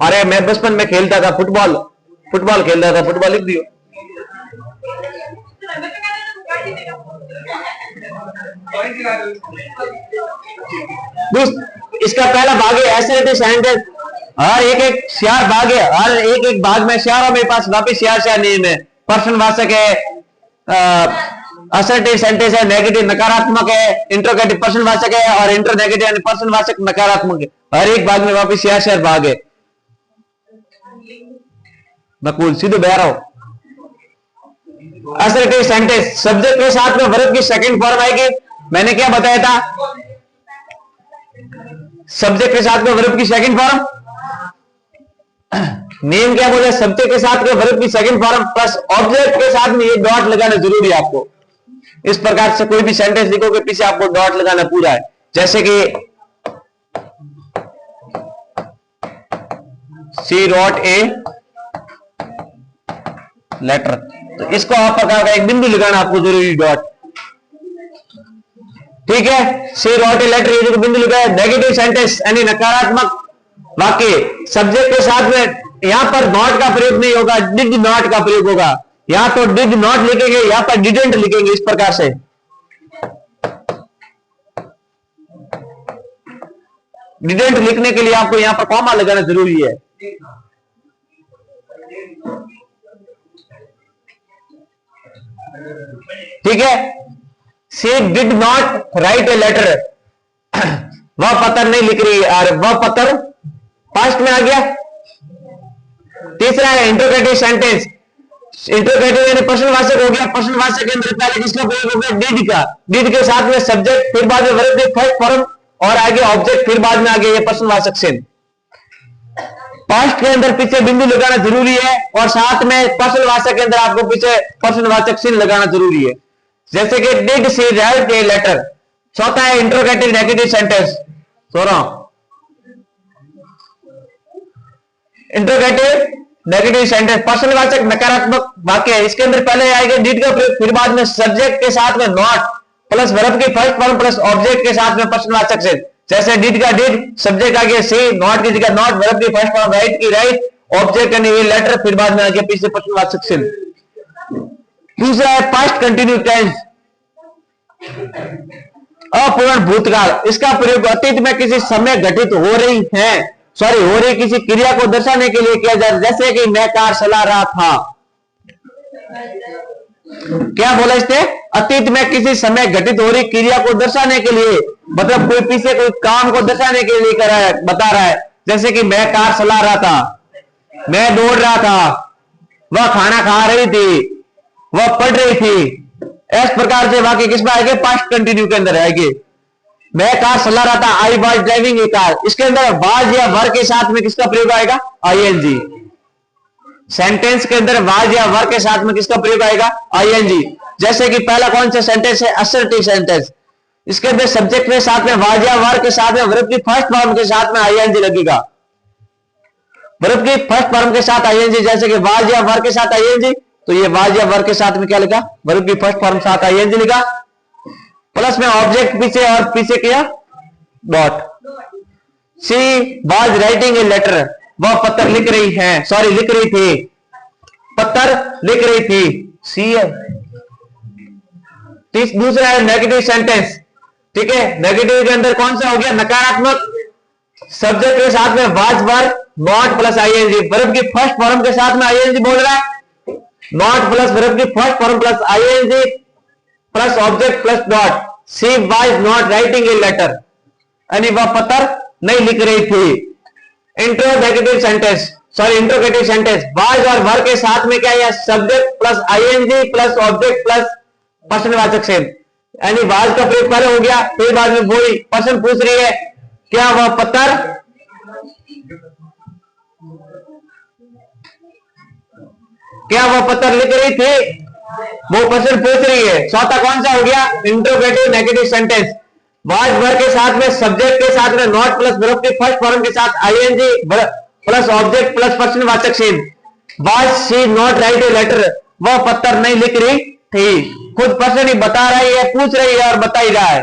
अरे मैं बचपन में खेलता था फुटबॉल खेलता था, फुटबॉल लिख दियो। इसका पहला भाग है एसरेटिव सेंटेंस, हर एक श्यार भाग है, हर एक भाग में श्यार मेरे पास वापिस श्यार नेम है, पर्सन वाचक है, असर्टिव सेंटेंस है, नेगेटिव नकारात्मक है, इंट्रोगेटिव पर्सन वाचक है और इंटर नेगेटिव यानी पर्सन वाचक नकारात्मक है। हर एक भाग में वापिस श्यार भाग है। बकूल सीधे बह रहा हूं। असर्टिव सेंटेंस सब्जेक्ट के साथ में वर्ब की सेकंड फॉर्म आएगी। मैंने क्या बताया था? सब्जेक्ट के साथ में वर्ब की सेकंड फॉर्म, नेम क्या बोले? सब्जेक्ट के साथ में वर्ब की सेकंड फॉर्म प्लस ऑब्जेक्ट के साथ में ये डॉट लगाना जरूरी है आपको। इस प्रकार से कोई भी सेंटेंस लिखोगे पीछे आपको डॉट लगाना पूरा है। जैसे कि शी रोट ए लेटर, तो इसको आप प्रकार का एक बिंदु लगाना आपको जरूरी, डॉट। ठीक है, शी रोट ए लेटर, ये जो बिंदु लगाया। नेगेटिव सेंटेंस यानी नकारात्मक वाक्य, सब्जेक्ट के साथ में यहां पर नॉट का प्रयोग नहीं होगा, डिड नॉट का प्रयोग होगा। यहां तो डिड नॉट लिखेंगे, यहां पर डिडंट लिखेंगे। इस प्रकार से डिडंट लिखने के लिए आपको यहां पर कॉमा लगाना जरूरी है। ठीक है, she did not right a letter, वह पत्र नहीं लिख रही है, और वह पत्र पास्ट में आ गया। तीसरा है इंट्रोगेटिव सेंटेंस। इंट्रोगेटिव यानी प्रश्नवाचक हो गया। प्रश्नवाचक के अंदर पहले किसका प्रयोग हो गया? डिड का। डिड के साथ में सब्जेक्ट, फिर बाद में वर्ब की फर्स्ट फॉर्म और आगे ऑब्जेक्ट, फिर बाद में आगे ये प्रश्नवाचक चिन्ह। पास्ट के अंदर पीछे बिंदु लगाना जरूरी है और साथ में प्रश्नवाचक के अंदर आपको पीछे प्रश्नवाचक चिन्ह लगाना जरूरी है। जैसे कि did she write A letter. चौथा है इंट्रोगेटिव नेगेटिव सेंटेंस। सो रहा हूं, इंट्रोगेटिव नेगेटिव सेंटेंस प्रश्नवाचक नकारात्मक वाक्य है। इसके अंदर पहले आएगा डिड का प्रयोग, फिर बाद में सब्जेक्ट के साथ में नॉट प्लस वर्ब की फर्स्ट फॉर्म प्लस ऑब्जेक्ट के साथ में प्रश्नवाचक से। जैसे डिड का डिड, सब्जेक्ट आगे सी, नॉट की जगह नॉट, वर्ब की फर्स्ट फॉर्म राइट की राइट, ऑब्जेक्ट यानी ये लेटर, फिर बाद में आगे पीछे प्रश्नवाचक से। दूसरा है पास्ट कंटिन्यू टेंस, अपूर्ण भूतकाल। इसका प्रयोग अतीत में किसी समय घटित हो रही किसी क्रिया को दर्शाने के लिए किया जाता है। जैसे कि मैं कार चला रहा था। क्या बोला इसने? अतीत में किसी समय घटित हो रही क्रिया को दर्शाने के लिए, मतलब कोई पीछे कोई काम को दर्शाने के लिए बता रहा है। जैसे कि मैं कार चला रहा था, मैं दौड़ रहा था, वह खाना खा रही थी, वह पढ़ रही थी। इस प्रकार से वाक्य किसमें आएंगे? पास्ट कंटिन्यू के अंदर आएंगे। मैं कार चला रहा था, I was driving A car. इसके अंदर वाज या वर के साथ में किसका प्रयोग आएगा? आईएनजी। सेंटेंस के अंदर वाज या वर के साथ में किसका प्रयोग आएगा? आईएनजी। जैसे कि पहला कौन सा सेंटेंस है? Assertive sentence. इसके अंदर सब्जेक्ट के साथ में वाज या वर के साथ में वर्ब की फर्स्ट फॉर्म के साथ में आईएनजी लगेगा। वर्ब की फर्स्ट फॉर्म के साथ आईएनजी, जैसे कि वाज या वर के साथ आईएनजी, तो ये वाज या वर के साथ में क्या लिखा? वर्ब की फर्स्ट फॉर्म साथ आईएनजी लिखा, प्लस में ऑब्जेक्ट पीछे और पीछे किया dot. She was writing a letter, वह पत्र लिख रही थी, पत्र लिख रही थी। सी है। दूसरा है नेगेटिव सेंटेंस। ठीक है, नेगेटिव के अंदर कौन सा हो गया? नकारात्मक। सब्जेक्ट के साथ में was were not plus ING, verb की फर्स्ट फॉर्म के साथ में आईएनजी बोल रहा है, नॉट प्लस वर्ब की first form plus ING plus object plus dot. She was not writing a letter, यानी वह पत्र नहीं लिख रही थी। इंट्रोगेटिव सेंटेंस, वाज और वर के साथ में क्या है? Subject plus ING plus object plus प्रश्नवाचक से, यानी वाज का प्रयोग पहले हो गया, फिर बाद में वही पर्सन पूछ रही है क्या वह पत्र लिख रही थी, वो पर्सन पूछ रही है। चौथा कौन सा हो गया? Interrogative negative sentence. Was were के साथ में सब्जेक्ट के साथ में नॉट प्लस वर्ब के फर्स्ट फॉर्म के साथ आईएनजी प्लस ऑब्जेक्ट प्लस प्रश्नवाचक चिन्ह। वाज शी नॉट राइट ए लेटर, वह पत्र नहीं लिख रही थी। खुद पर्सन ही बता रही है, पूछ रही है और बता ही रहा है।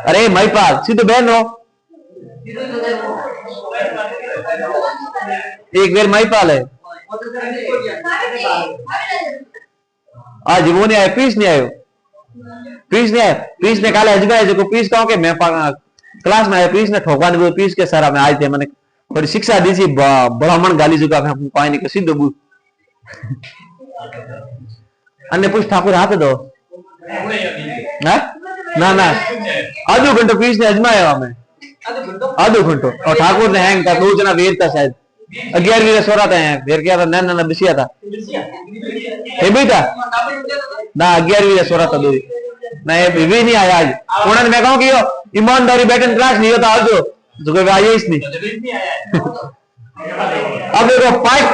अरे महिपाल सीधे बहन हो, एक बेर महिपाल है। आज वो नहीं आया, पीस नहीं आयो, पीस नहीं आया, पीस ने काले अजगाए जो पीस कहो कि मैं क्लास में आया, पीस ने ठोका दे, पीस के सर हमें आज थे मैंने थोड़ी शिक्षा दी थी, ब्राह्मण गाली जुका हम पाए नहीं सीधो बू अन्य पूछ ठाकुर हाथ दो ना ना आधो घंटो पीस ने अजमाया हमें, आधो घंटो, और ठाकुर ने हैंग था, 2 जना वेर था शायद 11वीं का सोरा था, वेर क्या था, ना बिसिया था, ये भी था ना 11वीं का सोरा था, 2 ना ये भी नहीं आया आज। उन्होंने मैं कहूँ कि ईमानदारी बैठन क्लास नहीं होता आज जो कोई आइए इस नहीं। अब देखो पास्ट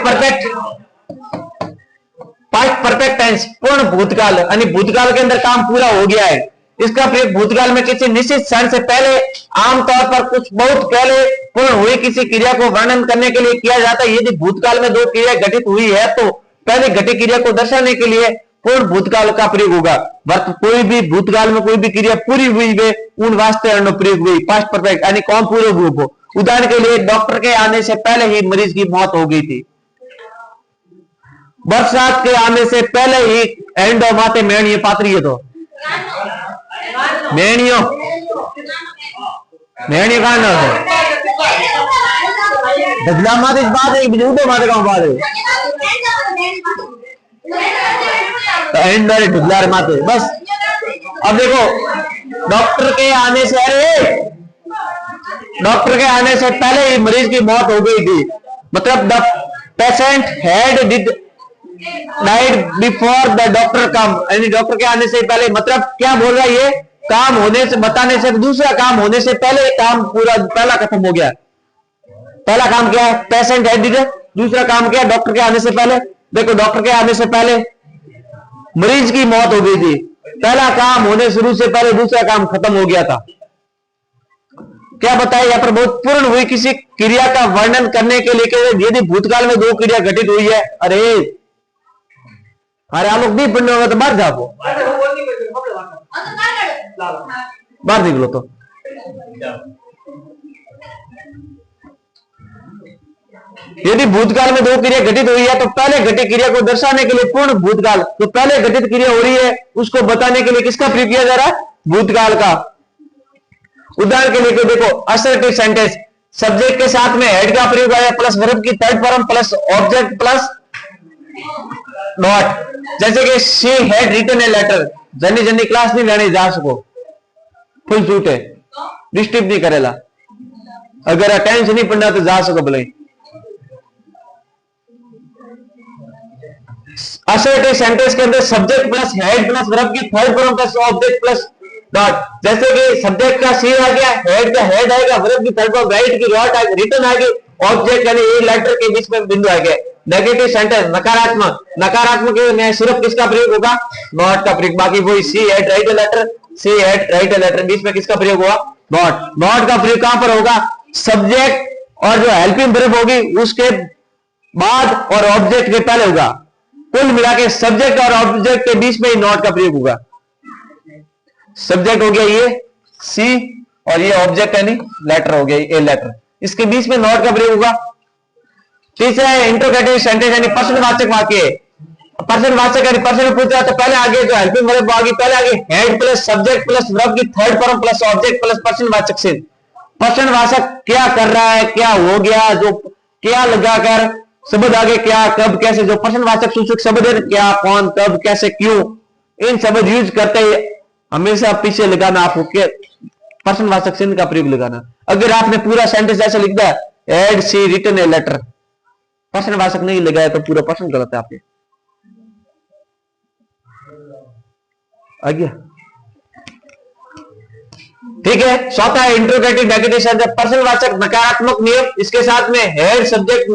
परफेक्ट टेंस पूर्ण भूतकाल, यानी भूतकाल के अंदर काम पूरा हो गया है। इसका प्रयोग भूतकाल में किसी निश्चित क्षण से पहले, आमतौर पर कुछ बहुत पहले पूर्ण हुई किसी क्रिया को वर्णन करने के लिए किया जाता है। यदि भूतकाल में 2 क्रिया घटित हुई है तो पहले घटित क्रिया को दर्शाने के लिए पूर्ण भूतकाल का प्रयोग होगा। कोई भी भूतकाल में कोई भी क्रिया पूरी हुई है उन वास्तव प्रयोग हुई पास्ट परफेक्ट, यानी कौन पूरे ग्रुप हो। उदाहरण के लिए डॉक्टर के आने से पहले ही मरीज की मौत हो गई थी, बरसात के आने से पहले ही एंडो माते मेणियो पात्री है, तो मेणियो मेणियो का ना है बदला माते इस बात है बुजुर्गों माते का बात है, तो एंडो ढुदला माते बस। अब देखो डॉक्टर के आने से, अरे डॉक्टर के आने से पहले ही मरीज की मौत हो गई थी, मतलब the patient had died before the doctor come, यानी डॉक्टर के आने से पहले, मतलब क्या बोल रहा है ये, काम होने से बताने से, दूसरा काम होने से पहले काम पूरा पहला खत्म हो गया। पहला काम क्या है, पेशेंट हैड डिड, दूसरा काम क्या है, डॉक्टर के आने से पहले। देखो डॉक्टर के आने से पहले मरीज की मौत हो गई थी, पहला काम होने शुरू से पहले दूसरा काम खत्म हो गया था। क्या बताया यहाँ पर, बहुत पूर्ण हुई किसी क्रिया का वर्णन करने के लिए यदि भूतकाल में 2 क्रिया घटित हुई है। अरे आप लोग नहीं पढ़ने होगा तो बाहर जाओ, बाहर निकलो। तो यदि भूतकाल में 2 क्रिया घटित हुई है तो पहले घटित क्रिया को दर्शाने के लिए पूर्ण भूतकाल, तो पहले घटित क्रिया हो रही है उसको बताने के लिए किसका प्रयोग किया जा रहा है, भूतकाल का। उदाहरण के लिए देखो असर्टिव सेंटेंस, सब्जेक्ट के साथ में हेड का प्रयोग आया प्लस वर्ब की third form plus object plus not, जैसे कि she had written a letter, जनी जनी क्लास नहीं लेने जा सको, फुल छूट है, डिस्टर्ब नहीं करेला, अगर अटेंशन नहीं पढ़ना तो जा सको भले। असर्टिव सेंटेंस के अंदर subject plus had plus verb की third form plus object plus dot, जैसे कि सब्जेक्ट का सी आ गया, हेड का हेड आएगा, वर्ब की थर्ड फॉर्म राइट की रॉट आएगी, रिटन आ गई, ऑब्जेक्ट यानी ए लेटर के बीच में बिंदु आ गया। नेगेटिव सेंटेंस नकारात्मक, नकारात्मक में सिर्फ किसका प्रयोग होगा, नॉट का प्रयोग, बाकी वही she had write A letter, she had write A letter, बीच में किसका प्रयोग हुआ, नॉट। नॉट का प्रयोग कहां पर होगा, सब्जेक्ट और जो हेल्पिंग वर्ब होगी उसके बाद और ऑब्जेक्ट के पहले होगा। कुल मिला के सब्जेक्ट और ऑब्जेक्ट के बीच में ही नॉट का प्रयोग होगा। सब्जेक्ट हो गया ये सी और ये ऑब्जेक्ट यानी लेटर हो गया ए लेटर, इसके बीच में नॉट का प्रयोग होगा। तीसरा है इंट्रोगेटिव सेंटेंस यानी प्रश्नवाचक वाक्य, प्रश्नवाचक यानी प्रश्न पूछ रहा तो पहले आगे जो हेल्पिंग वर्ब आगे, पहले आगे had plus subject plus verb की third form plus object plus प्रश्नवाचक से। प्रश्नवाचक क्या कर रहा है, क्या हो गया, जो क्या लगाकर शब्द आगे क्या कब कैसे, जो प्रश्नवाचक सूचक शब्द है क्या कौन कब कैसे क्यों, इन शब्द यूज करते ही हमेशा पीछे लगाना आपको प्रश्नवाचक चिन्ह का प्रयोग लगाना। अगर आपने पूरा सेंटेंस ऐसा लिख दिया had she written a letter, प्रश्नवाचक नहीं लगाया तो पूरा प्रश्न गलत है आपके। आ गया ठीक है। चौथा है इंट्रोगेटिव नेगेटिव सेंटेंस, प्रश्नवाचक नकारात्मक नियम, इसके साथ में हेड सब्जेक्ट,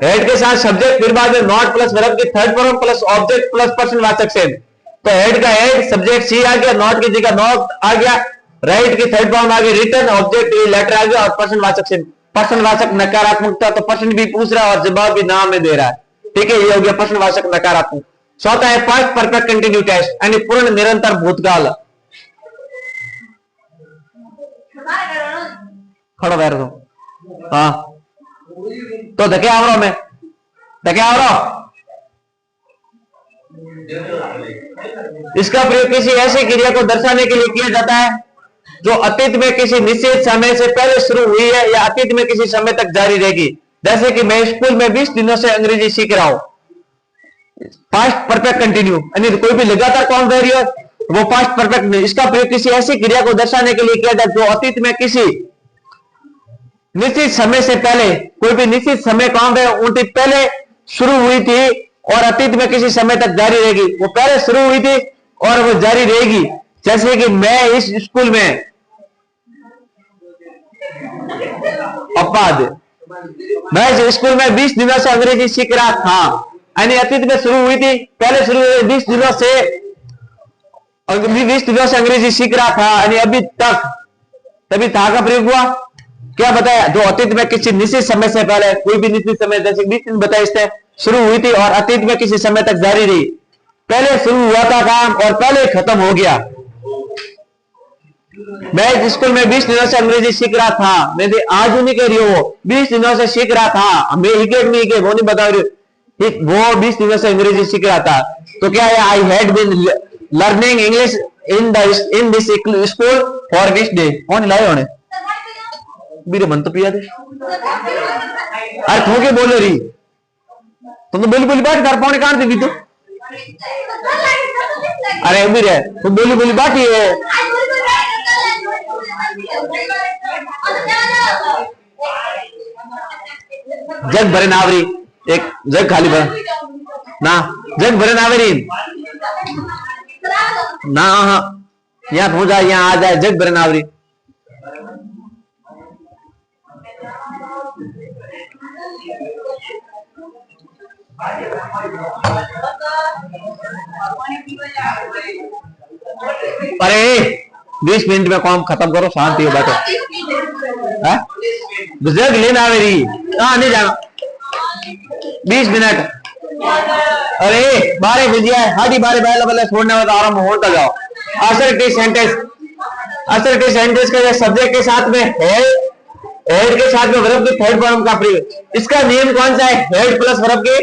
हेड के साथ सब्जेक्ट, फिर बाद में नॉट प्लस वर्ब की third form plus object plus प्रश्नवाचक से। तो हेड का हेड, सब्जेक्ट सी आ गया, नॉट की जगह नॉट आ गया, राइट की थर्ड फॉर्म आ गई रिटन, ऑब्जेक्ट लेटर आ गया और प्रश्नवाचक से। प्रश्नवाचक नकारात्मकता तो प्रश्न भी पूछ रहा है और जवाब भी नाम में दे रहा है, ठीक है, ये हो गया प्रश्नवाचक नकारात्मक। चौथा है पास्ट परफेक्ट कंटिन्यू टेंस यानी पूर्ण निरंतर भूतकाल। खड़ो बैठ दो, हाँ तो धके आवरो में, धके आवरो इसका प्रयोग किसी ऐसी क्रिया को दर्शाने के लिए किया जाता है जो अतीत में किसी निश्चित समय से पहले शुरू हुई है या अतीत में किसी समय तक जारी रहेगी। जैसे कि मैं स्कूल में 20 दिनों से अंग्रेजी सीख रहा हूं, पास्ट परफेक्ट कंटिन्यू, यानी कोई भी लगातार काम कर रही हो वो पास्ट परफेक्ट नहीं। इसका प्रयोग किसी ऐसी क्रिया को दर्शाने के लिए किया जाए जो अतीत में किसी निश्चित समय से पहले, कोई भी निश्चित समय काम है उनकी पहले शुरू हुई थी और अतीत में किसी समय तक जारी रहेगी। वो पहले शुरू हुई थी और वो जारी रहेगी। जैसे कि मैं इस स्कूल में मैं इस स्कूल में 20 दिनों से अंग्रेजी सीख रहा था, यानी अतीत में शुरू हुई थी, पहले शुरू हुई 20 दिनों से अंग्रेजी सीख रहा था, यानी अभी तक, तभी था का प्रयोग हुआ। क्या बताया? जो अतीत में किसी निश्चित समय से पहले, कोई भी निश्चित समय, जैसे 20 दिन बताया इससे शुरू हुई थी और अतीत में किसी समय तक जारी रही। पहले शुरू हुआ था काम और पहले खत्म हो गया। मैं स्कूल में 20 दिनों से अंग्रेजी सीख रहा था, मैं आज नहीं कह रही हूँ, 20 दिनों से सीख रहा था, मैं वो नहीं बता रही, वो 20 दिनों से अंग्रेजी सीख रहा था। तो क्या है? I had been learning English in this school for this day. कौन लाए होने मेरे मन तो पिया थे। अरे थोके बोले रही तुम तो बोली बोली बात कर पाने कहां थी तो। अरे अभी रे तो बोली बोली बात ही है। जग भरे नावरी, एक जग खाली भर ना, जग भरे नावरी ना, यहाँ हो जाए, यहाँ आ जाए, जग भरे नावरी। अरे 20 मिनट में काम खत्म करो, शांति हो बैठो। जग लेना मेरी कहा नहीं जाना 20 मिनट। अरे 12 बजे है, हाडी 12 पहले पहले छोड़ने वाला आराम होता जाओ। असर्टिव सेंटेंस के सब्जेक्ट के साथ में हेड के साथ में वर्ब की थर्ड फॉर्म का प्रयोग। इसका नियम कौन सा है? हेड प्लस वर्ब की,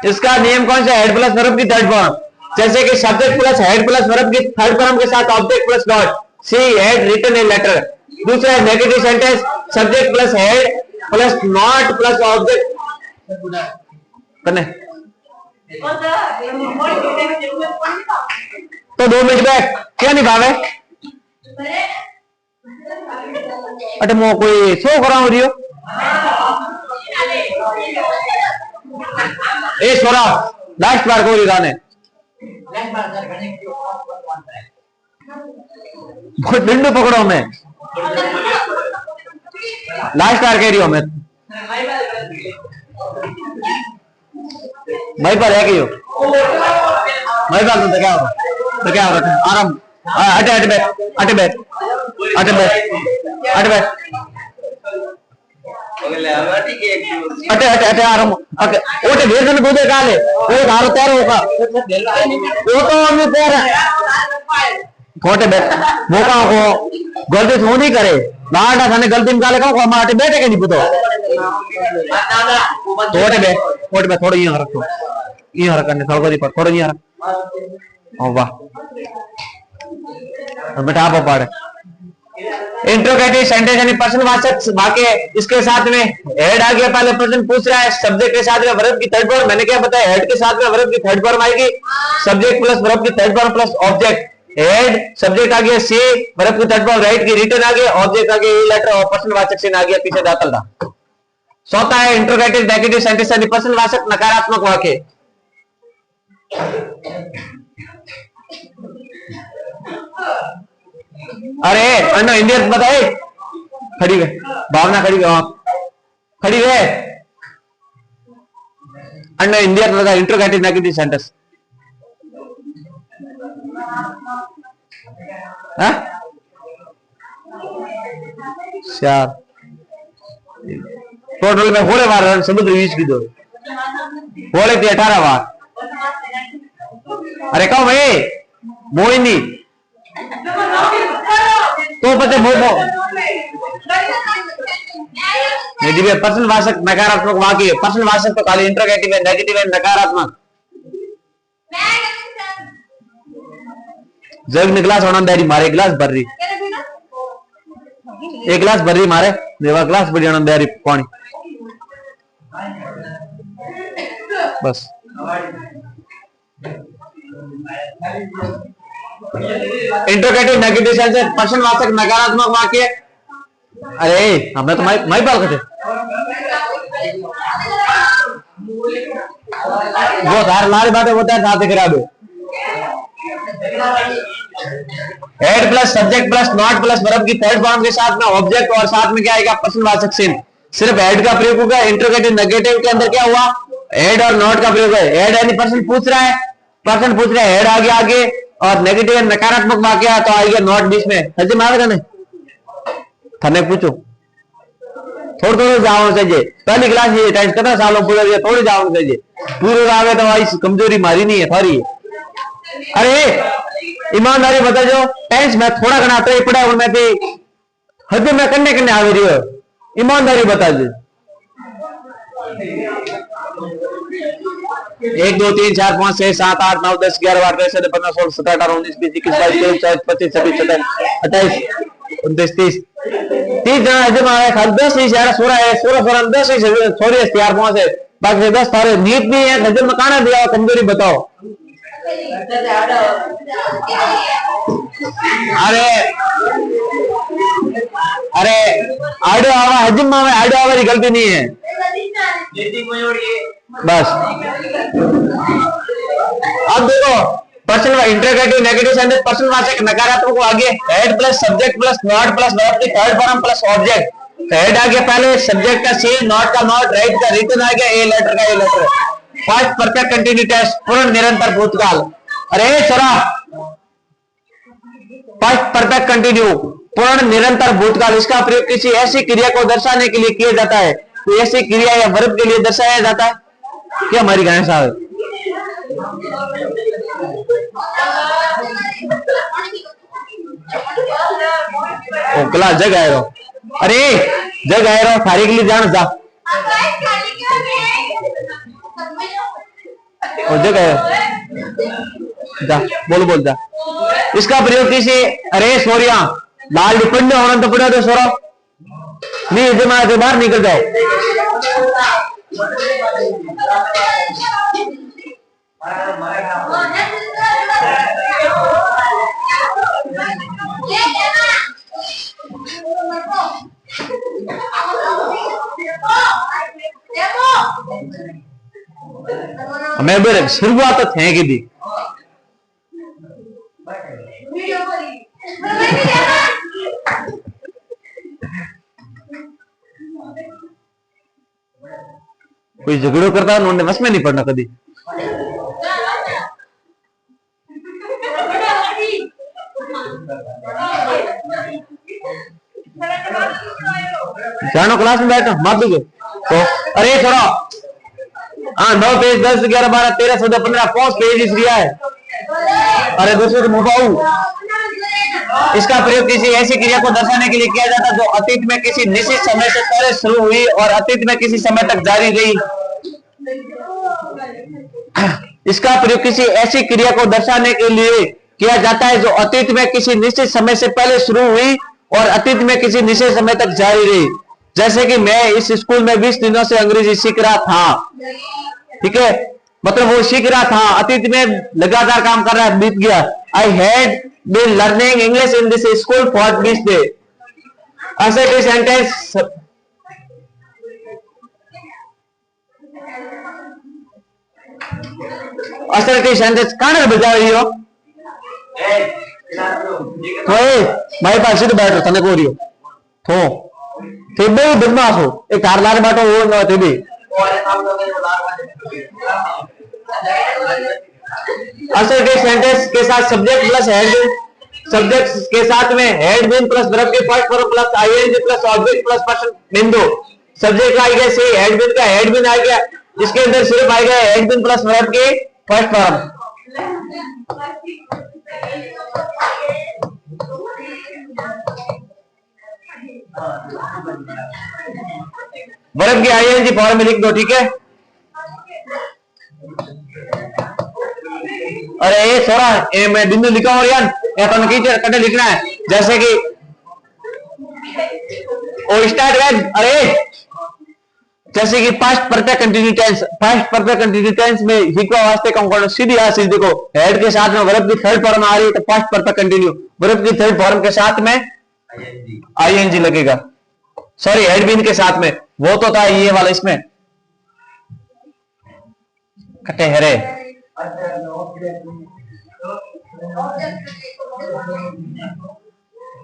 इसका नियम कौन सा? हेड प्लस वर्ब की थर्ड फॉर्म। जैसे कि subject plus had plus verb की थर्ड फॉर्म के साथ object plus dot, she had written a letter. दूसरा negative sentence, subject plus had plus not plus object करने। तो 2 मिनट बैठ क्या नहीं भावे? अटे मो कोई शो कराओ रियो ए छोरा लास्ट बार कोई गाने डिंडू पकड़ो मैं लास्ट बार कह रही हूं मैं भाई पर है क्यों भाई बात तो क्या हो रहा है आराम अटे बैठ आराम ओटे भेज देने कूदे काले वो धारो तैयार होगा वो तो हमें तैयार है खोटे बैठ मौका को गलती थो नहीं करे बाहर थाने गलती निकाले का हमारे बैठे के नहीं पुतो खोटे बैठ थोड़ा यहाँ रखो यहाँ रखने थोड़ा पर थोड़ा यहाँ रख ओ वाह बेटा आप पढ़ इंट्रोगेटिव सेंटेंस यानी प्रश्नवाचक वाक्य इसके साथ में हेड आ गया पहले प्रश्न पूछ रहा है सब्जेक्ट के साथ में वर्ब की थर्ड फॉर्म मैंने क्या बताया हेड के साथ में वर्ब की थर्ड फॉर्म आएगी सब्जेक्ट प्लस वर्ब की third form plus object had subject आ गया सी वर्ब की थर्ड फॉर्म राइट की रिटर्न आ गया ऑब्जेक्ट आ गया लेटर और प्रश्नवाचक चिन्ह आ गया पीछे दाखिल था चौथा है इंट्रोगेटिव नेगेटिव सेंटेंस यानी प्रश्नवाचक नकारात्मक वाक्य अरे अन्ना इंडियन बताए खड़ी है भावना खड़ी है अन्ना इंडियन लगा इंट्रोगेटिव नेगेटिव सेंटेंस टोटल में होले बार समुद्र बीच की दो होले थे 18 बार अरे कहो भाई मोहिनी तो पते मोमो प्रश्नवाचक नकारात्मक वाक्य प्रश्नवाचक तो खाली इंट्रोगेटिव है नेगेटिव है नकारात्मक जग ने गिलास होना दारी मारे गिलास भर रही एक गिलास भर रही मारे देवा गिलास बढ़िया दारी पानी बस इंट्रोगेटिव नेगेटिव सेंस है प्रश्नवाचक नकारात्मक वाक्य। अरे हमें तो माई बाल करते वो तार लाल बातें होता है साथ करा दो head plus subject plus not plus verb की थर्ड फॉर्म के साथ में ऑब्जेक्ट और साथ में क्या आएगा प्रश्नवाचक चिन्ह। सिर्फ हेड का प्रयोग होगा। इंट्रोगेटिव नेगेटिव के अंदर क्या हुआ हेड और नॉट का प्रयोग है। हेड यानी पर्सन पूछ रहा है हेड आगे आगे और नेगेटिव नकारात्मक वाक्य तो आएगा नॉट बीच में हजे मारेगा नहीं थाने पूछो थोड़ा थोड़ा जाओ चाहिए पहली क्लास ये टाइम कितना सालों पूरा थोड़ी जाओ चाहिए पूरे आगे तो भाई कमजोरी मारी नहीं है थारी। अरे ईमानदारी बता जो टेंस में थोड़ा घना तो पड़ा और मैं भी हद में करने आ रही हो ईमानदारी बता दे 1 2 3 4 5 6 7 8 9 10 11 12 13 15 16 17 18 19 20 21 22 23 24 25 26 27 28 29 30 जना जमा है खाली 10 ही 16 है 16 10 ही सॉरी तैयार 5 है बाकी 10 सारे नीट नहीं है नजर में काना दिया कमजोरी बताओ। अरे अरे आडो आवा हजम में आडो आवा की गलती नहीं है बस। अब देखो पर्सन इंट्रोगेटिव नेगेटिव सेंस प्रश्नवाचक नकारात्मक को आगे had plus subject plus not plus verb की third form plus object had आ गया पहले सब्जेक्ट का सी नॉट का नॉट राइट का रिटन आ गया ए लेटर का a letter first perfect continuous पूर्ण निरंतर भूतकाल। अरे छोरा फर्स्ट परफेक्ट कंटिन्यू पूर्ण निरंतर भूतकाल इसका प्रयोग किसी ऐसी क्रिया को दर्शाने के लिए किया जाता है तो ऐसी क्रिया या वर्ब के लिए दर्शाया जाता है क्या हमारी गाय साहब ओकला जग आए रहो अरे जग आए रहो थारी के लिए जान जा जग आए जा बोल जा इसका प्रयोग किसी अरे सोरिया लाल डिपेंड होना तो पड़ा तो सोरो नहीं जमा के बाहर निकल जाओ मैं बेरे शुरुआत तो थे की दी कोई झगड़ो करता उन्होंने बस में नहीं पड़ना कभी जानो क्लास में बैठो मार दोगे तो अरे छोड़ो हाँ 9 पेज 10 11 12 13 14 15 5 पेज इस रिया है अरे दूसरे मुबाऊ इसका प्रयोग किसी ऐसी क्रिया को दर्शाने के लिए किया जाता है जो अतीत में किसी निश्चित समय से पहले शुरू हुई और अतीत में किसी समय तक जारी रही। इसका प्रयोग किसी ऐसी क्रिया को दर्शाने के लिए किया जाता है जो अतीत में किसी निश्चित समय से पहले शुरू हुई और अतीत में किसी निश्चित समय तक जारी रही। जैसे कि मैं इस स्कूल में 20 दिनों से अंग्रेजी सीख रहा था ठीक है मतलब वो सीख रहा था अतीत में लगातार काम कर रहा है बीत गया। I had been learning English in this school for 20 days। Assertive sentence assertive sentence कहां बजा रही हो तो भाई पास सीधे बैठो तने को रही हो तो थे बे बदमाश हो एक कार लार बाटो वो न थे बे असर्टिव सेंटेंस के साथ सब्जेक्ट प्लस हेड सब्जेक्ट के साथ में हेड बीन प्लस वर्ब के first form plus ING plus object plus person बिंदु सब्जेक्ट आ गया सी हेड बीन का हेड बीन आ गया इसके अंदर सिर्फ आ गया हेड बीन प्लस वर्ब के फर्स्ट फॉर्म। वर्ब की आईएनजी फॉर्म में लिख दो ठीक है। अरे ये सोरा ये मैं बिंदु लिखा और यार ये अपन कीचड़ कटे लिखना है जैसे कि ओ स्टार्ट वेज अरे जैसे कि पास्ट परफेक्ट कंटिन्यू टेंस में हिकवा वास्ते कम करना सीधी आ सीधी देखो हेड के साथ में वर्ब की थर्ड फॉर्म आ रही है तो पास्ट परफेक्ट कंटिन्यू वर्ब की थर्ड फॉर्म के साथ में आईएनजी लगेगा सॉरी हेड बीन के साथ में वो तो था ये वाला इसमें कटे हरे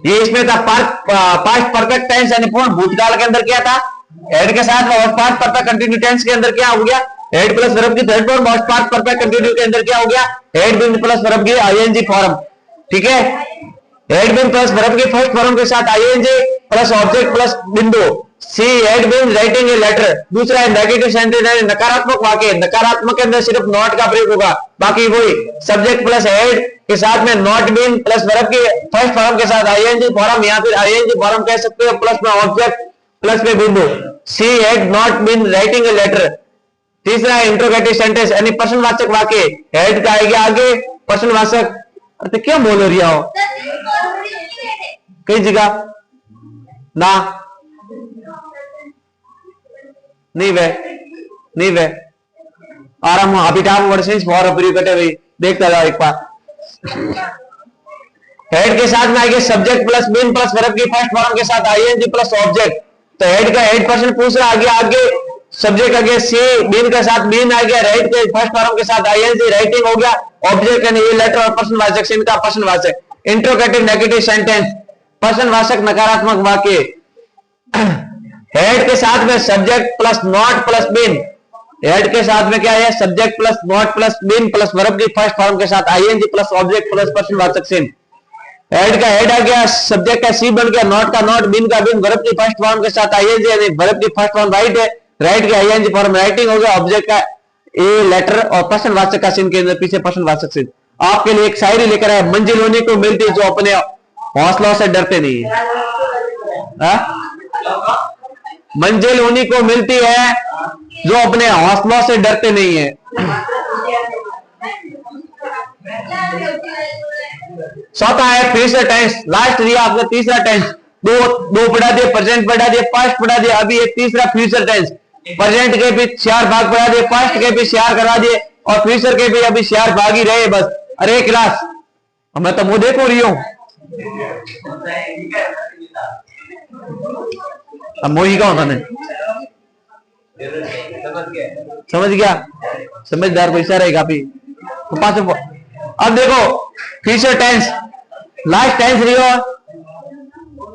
ये इसमें था पास्ट परफेक्ट टेंस यानी पूर्ण भूतकाल के अंदर क्या था हेड के साथ में पास्ट परफेक्ट कंटिन्यू टेंस के अंदर क्या हो गया हेड प्लस वर्ब की third form past perfect continue के अंदर क्या हो गया हेड बीन प्लस वर्ब की आईएनजी फॉर्म ठीक है हेड बीन प्लस वर्ब की फर्स्ट फॉर्म के साथ आईएनजी प्लस ऑब्जेक्ट प्लस बिंदु she had been writing a letter दूसरा है नेगेटिव सेंटेंस है नकारात्मक वाक्य नकारात्मक के अंदर सिर्फ नॉट का प्रयोग होगा बाकी वही सब्जेक्ट प्लस हेड के साथ में नॉट बीन प्लस वर्ब की फर्स्ट फॉर्म के साथ आईएनजी फॉर्म या फिर आईएनजी फॉर्म कह सकते हो प्लस में ऑब्जेक्ट प्लस में बिंदु she had not been writing a letter तीसरा है इंट्रोगेटिव सेंटेंस यानी प्रश्नवाचक वाक्य हेड का आएगा आगे प्रश्नवाचक तो क्या बोल रही हो कई जगह ना नहीं वे आराम अभिटाम वर्सेस फॉर प्रयोग करते हुए देखता जाओ एक बार हेड के साथ में आएगा subject plus been plus verb की फर्स्ट फॉर्म के साथ आईएनजी प्लस ऑब्जेक्ट तो हेड का हेड पर्सन पूछ रहा आगे आगे सब्जेक्ट आगे सी बीन के साथ बीन आ गया राइट के फर्स्ट फॉर्म के साथ आईएनजी राइटिंग हो गया ऑब्जेक्ट यानी ये लेटर और प्रश्नवाचक से इनका प्रश्नवाचक इंट्रोगेटिव नेगेटिव सेंटेंस प्रश्नवाचक नकारात्मक वाक्य हेड के साथ में subject plus not plus been had के साथ में क्या है subject plus not plus been plus verb की फर्स्ट फॉर्म के साथ आईएनजी प्लस ऑब्जेक्ट प्लस प्रश्नवाचक चिन्ह हेड का हेड आ गया सब्जेक्ट का सी बन गया नॉट का नॉट बीन का बीन वर्ब की फर्स्ट फॉर्म के साथ आईएनजी यानी वर्ब की फर्स्ट फॉर्म राइट है राइट के आईएनजी फॉर्म राइटिंग हो गया ऑब्जेक्ट का ए लेटर और प्रश्नवाचक का चिन्ह के अंदर पीछे प्रश्नवाचक चिन्ह आपके लिए एक शायरी लेकर आए मंजिल होने को मिलती जो अपने हौसलों से डरते नहीं है मंजिल उन्हीं को मिलती है जो अपने हौसलों से डरते नहीं है चौथा है फ्यूचर टेंस लास्ट दिया आपका तीसरा टेंस दो पढ़ा दिए प्रेजेंट पढ़ा दिए पास्ट पढ़ा दिए अभी एक तीसरा फ्यूचर टेंस प्रेजेंट के भी 4 भाग पढ़ा दिए पास्ट के भी 4 करा दिए और फ्यूचर के भी अभी 4 भाग ही रहे बस अरे क्लास मैं तो मुंह देखो रही हूं अब मोही का होता नहीं समझ गया समझदार पैसा रहेगा काफी तो पास अब देखो फ्यूचर टेंस लास्ट टेंस रही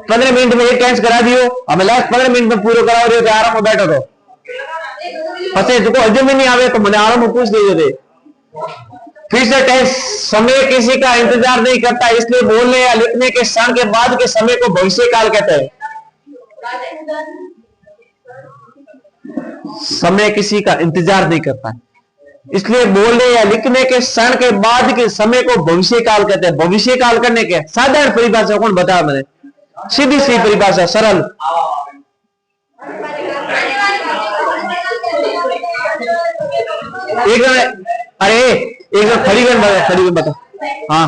15 मिनट में एक टेंस करा दियो हमें लास्ट 15 मिनट में पूरा करा दियो आराम में बैठो तो पसे जो हजम ही नहीं आवे तो मैंने आराम में पूछ लीजिए फ्यूचर टेंस समय किसी का इंतजार नहीं करता इसलिए बोलने या लिखने के क्षण के बाद के समय को भविष्य काल कहते हैं समय किसी का इंतजार नहीं करता इसलिए बोलने या लिखने के क्षण के बाद के समय को भविष्य काल कहते हैं भविष्य काल करने के साधारण परिभाषा कौन बताया मैंने सीधी सी परिभाषा सरल अरे एक खड़ी बता हाँ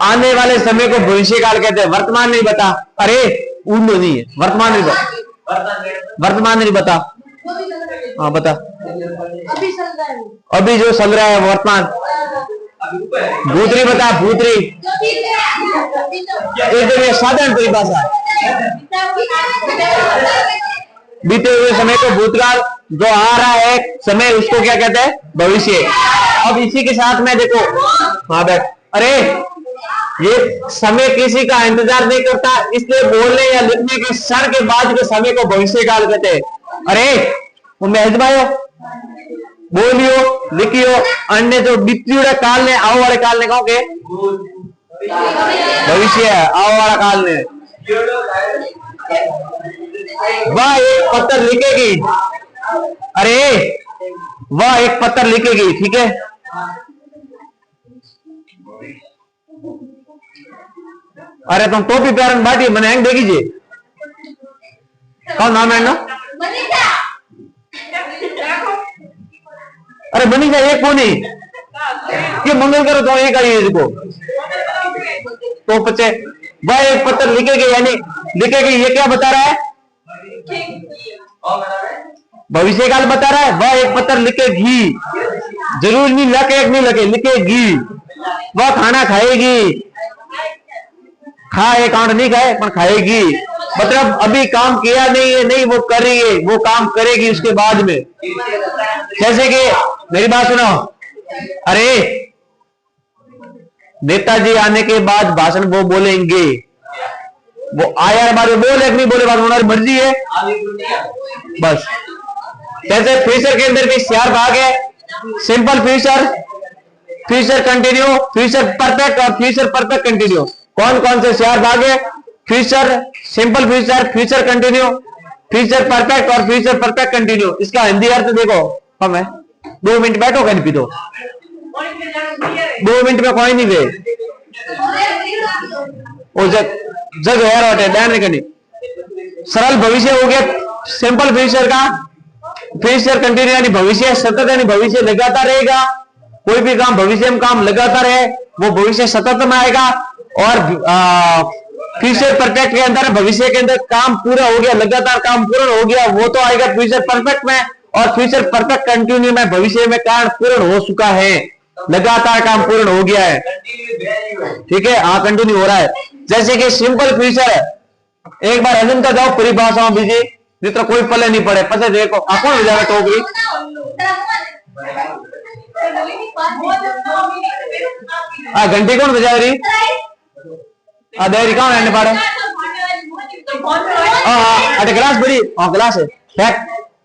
आने वाले समय को भविष्य काल कहते हैं वर्तमान नहीं बता अरे उल्लू नहीं है वर्तमान नहीं बता हाँ बता अभी जो चल रहा है वर्तमान भूतरी बता भूतरी एकदम साधारण परिभाषा बीते हुए समय को भूतकाल जो आ रहा है समय उसको क्या कहते हैं भविष्य अब इसी के साथ में देखो हाँ बैठ अरे ये समय किसी का इंतजार नहीं करता इसलिए बोलने या लिखने के क्षण के बाद के समय को भविष्य काल कहते हैं अरे वो मेहजबायो बोलियो लिखियो अन्य जो बीते काल ने आओ वाले काल ने कहो के भविष्य है आओ वाला काल ने वह एक पत्र लिखेगी अरे वह एक पत्र लिखेगी ठीक है अरे तुम टोपी प्यारन बाटी मैंने हैंग देखी जी कौन नाम है ना अरे बनी जाए एक कोनी ये मंगल करो तो एक आई इसको तो बच्चे वह एक पत्र लिखेगी यानी लिखेगी ये क्या बता रहा है भविष्य काल बता रहा है वह एक पत्र लिखेगी जरूर नहीं लगे एक नहीं लगे लिखेगी वह खाना खाएगी खाए कांड नहीं खाए पर खाएगी मतलब अभी काम किया नहीं है नहीं वो कर रही है वो काम करेगी उसके बाद में जैसे कि मेरी बात सुनो अरे नेताजी आने के बाद भाषण वो बोलेंगे वो आया बाद में बोले नहीं बोले बात उन्होंने मर्जी है बस जैसे फ्यूचर के अंदर भी 4 भाग है simple future future continue future perfect और फ्यूचर परफेक्ट कंटिन्यू कौन कौन से 4 भाग है future simple future future continue future perfect और फ्यूचर परफेक्ट कंटिन्यू इसका हिंदी अर्थ देखो हम है 2 मिनट बैठो कहीं भी तो 2 मिनट में कोई नहीं वे वो जग यार ध्यान रखनी सरल भविष्य हो गया सिंपल फ्यूचर का फ्यूचर कंटिन्यू यानी भविष्य सतत यानी भविष्य लगातार रहेगा कोई भी काम भविष्य में काम लगातार है वो भविष्य सतत में आएगा और फ्यूचर परफेक्ट के अंदर भविष्य के अंदर काम पूरा हो गया लगातार काम पूर्ण हो गया वो तो आएगा फ्यूचर परफेक्ट में और फ्यूचर परफेक्ट कंटिन्यू में भविष्य में काम पूर्ण हो चुका है लगातार काम पूर्ण हो गया है ठीक है हाँ कंटिन्यू हो रहा है जैसे कि सिंपल फ्यूचर है एक बार हजम का जाओ परिभाषाओं बीजिए जितना कोई पले नहीं पड़े पता देखो कौन हो जाएगा टोकरी घंटी कौन बजा रही देरी कौन रहने पाड़े अरे गिलास बड़ी हाँ गिलास है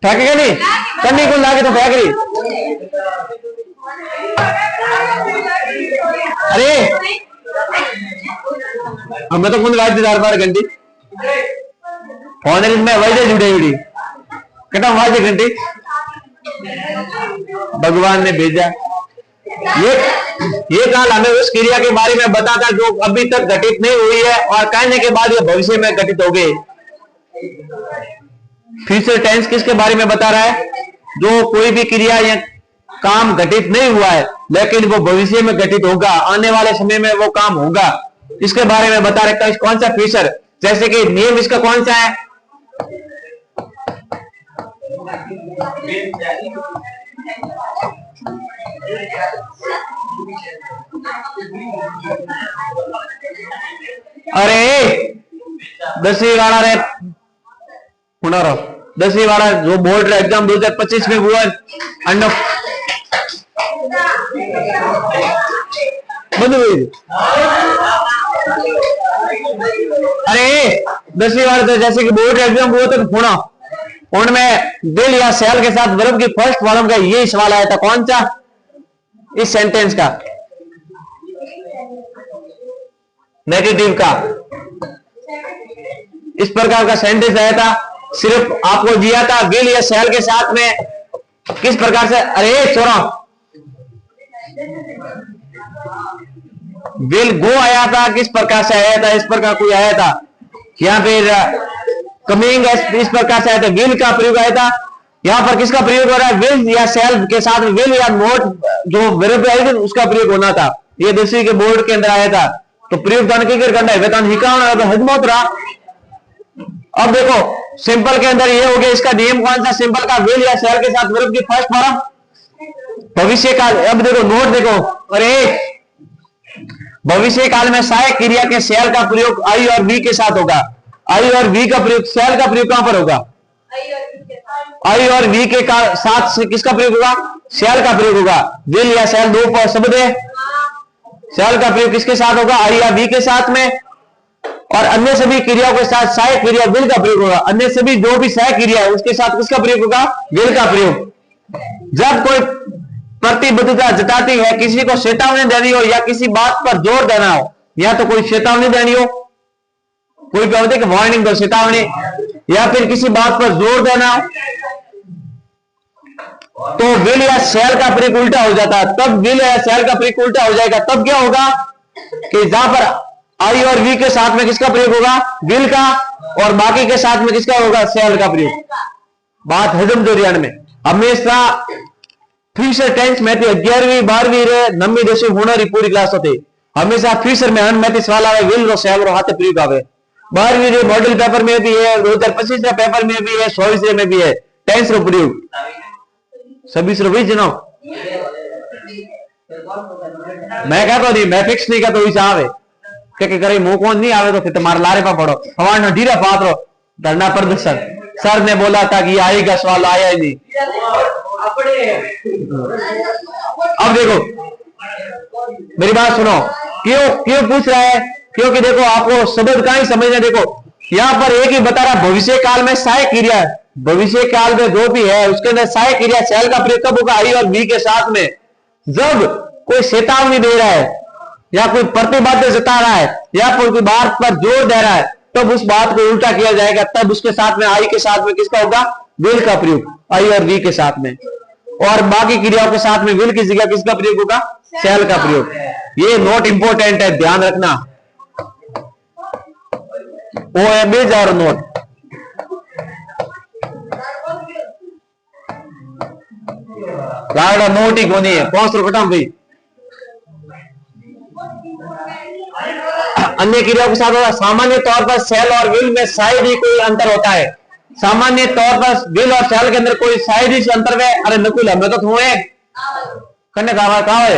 फेंकेगा नहीं कन्नी को लाके तो फेंक रही अरे हमें तो कौन गाड़ी 4 घंटी फोन में वैसे जुड़े जुड़ी कटा वाजे घंटी भगवान ने भेजा ये काल हमें उस क्रिया के बारे में बताता जो अभी तक घटित नहीं हुई है और कहने के बाद ये भविष्य में घटित हो गई फ्यूचर टेंस किसके बारे में बता रहा है जो कोई भी क्रिया या काम घटित नहीं हुआ है लेकिन वो भविष्य में घटित होगा आने वाले समय में वो काम होगा इसके बारे में बता रहा है कौन सा फ्यूचर जैसे कि नियम इसका कौन सा है अरे 10वीं वाला रे 10वीं वाला जो बोर्ड एग्जाम 2025 में हुआ अंडो अरे 10वीं वाला तो जैसे कि बोर्ड एग्जाम हुआ तो पुणे उनमें दिल या सेल के साथ वर्ब की फर्स्ट फॉर्म का ये सवाल आया था कौन सा इस सेंटेंस का नेगेटिव का इस प्रकार का सेंटेंस आया था सिर्फ आपको दिया था विल या सेल के साथ में किस प्रकार से अरे छोरा विल गो आया था किस प्रकार से आया था इस प्रकार कोई आया था यहाँ पे कमिंग इस प्रकार से आया था विल का प्रयोग आया था यहाँ पर किसका प्रयोग हो रहा है विल या सेल के साथ में विल या नोट जो वर्ब आई थी उसका प्रयोग होना था ये 10वीं के बोर्ड के अंदर आया था तो प्रयोग करना है वेतन हिकाउन हजमत रहा अब देखो सिंपल के अंदर ये हो गया इसका नियम कौन सा सिंपल का विल या सेल के साथ वर्ब की फर्स्ट फॉर्म भविष्य काल अब देखो नोट देखो अरे भविष्य काल में सहायक क्रिया के सेल का प्रयोग आई और वी के साथ होगा आई और वी का प्रयोग सेल का प्रयोग कहां पर होगा आई और वी के साथ किसका प्रयोग होगा सेल का प्रयोग होगा विल या सेल दो शब्द है सेल का प्रयोग किसके साथ होगा आई या वी के साथ में और अन्य सभी क्रियाओं के साथ सहायक क्रिया विल का प्रयोग होगा अन्य सभी जो भी सहायक क्रिया है उसके साथ किसका प्रयोग होगा विल का प्रयोग जब कोई प्रतिबद्धता जताती है किसी को चेतावनी देनी हो या किसी बात पर जोर देना हो या तो कोई चेतावनी देनी हो कोई क्या होता है कि वार्निंग दो चेतावनी या फिर किसी बात पर जोर देना हो तो विल या सेल का प्रयोग उल्टा हो जाता है तब विल या सेल का प्रयोग उल्टा हो जाएगा तब क्या होगा कि जहां पर आई और वी के साथ में किसका प्रयोग होगा विल का और बाकी के साथ में किसका होगा सेल का प्रयोग बात हजम जोरियान में हमेशा फ्यूचर टेंस में 11वीं 12वीं रे 9वीं 10वीं होणारी पूरी क्लास होती हमेशा फ्यूचर में हन में सवाल आवे विल रो सेल रो हाथे प्रयोग आवे 12वीं रे मॉडल पेपर में भी है 2025 रे पेपर में भी है 24 रे में भी है टेंस रो प्रयोग 26 रो भी जनो मैं कहता नहीं मैं फिक्स नहीं कहता वैसे आवे के करे मुंह कौन नहीं आवे तो फिर तुम्हारे लारे पर पड़ो हमारा ढीरा पात्र धरना प्रदर्शन सर ने बोला था कि आएगा सवाल आया ही नहीं अब देखो मेरी बात सुनो क्यों क्यों पूछ रहा है क्योंकि देखो आपको शब्द का ही समझना देखो यहाँ पर एक ही बता रहा भविष्य काल में सहायक क्रिया भविष्य काल में जो भी है उसके अंदर सहायक क्रिया सेल का प्रयोग कब होगा आई और बी के साथ में जब कोई चेतावनी दे रहा है या कोई प्रतिबद्ध जता रहा है या कोई बात पर जोर दे रहा है तब उस बात को उल्टा किया जाएगा तब उसके साथ में आई के साथ में किसका होगा विल का प्रयोग आई और वी के साथ में और बाकी क्रियाओं के साथ में विल की जगह किसका प्रयोग होगा सेल का प्रयोग ये नोट इंपोर्टेंट है ध्यान रखना ओ एम और नोट लाड़ा नोट ही कोनी है 5 रुपये भाई अन्य क्रियाओं के साथ होगा सामान्य तौर पर सेल और विल में शायद ही कोई अंतर होता है सामान्य तौर पर विल और सेल के अंदर कोई शायद ही अंतर है अरे नकुल हमें तो थोड़े करने कहा है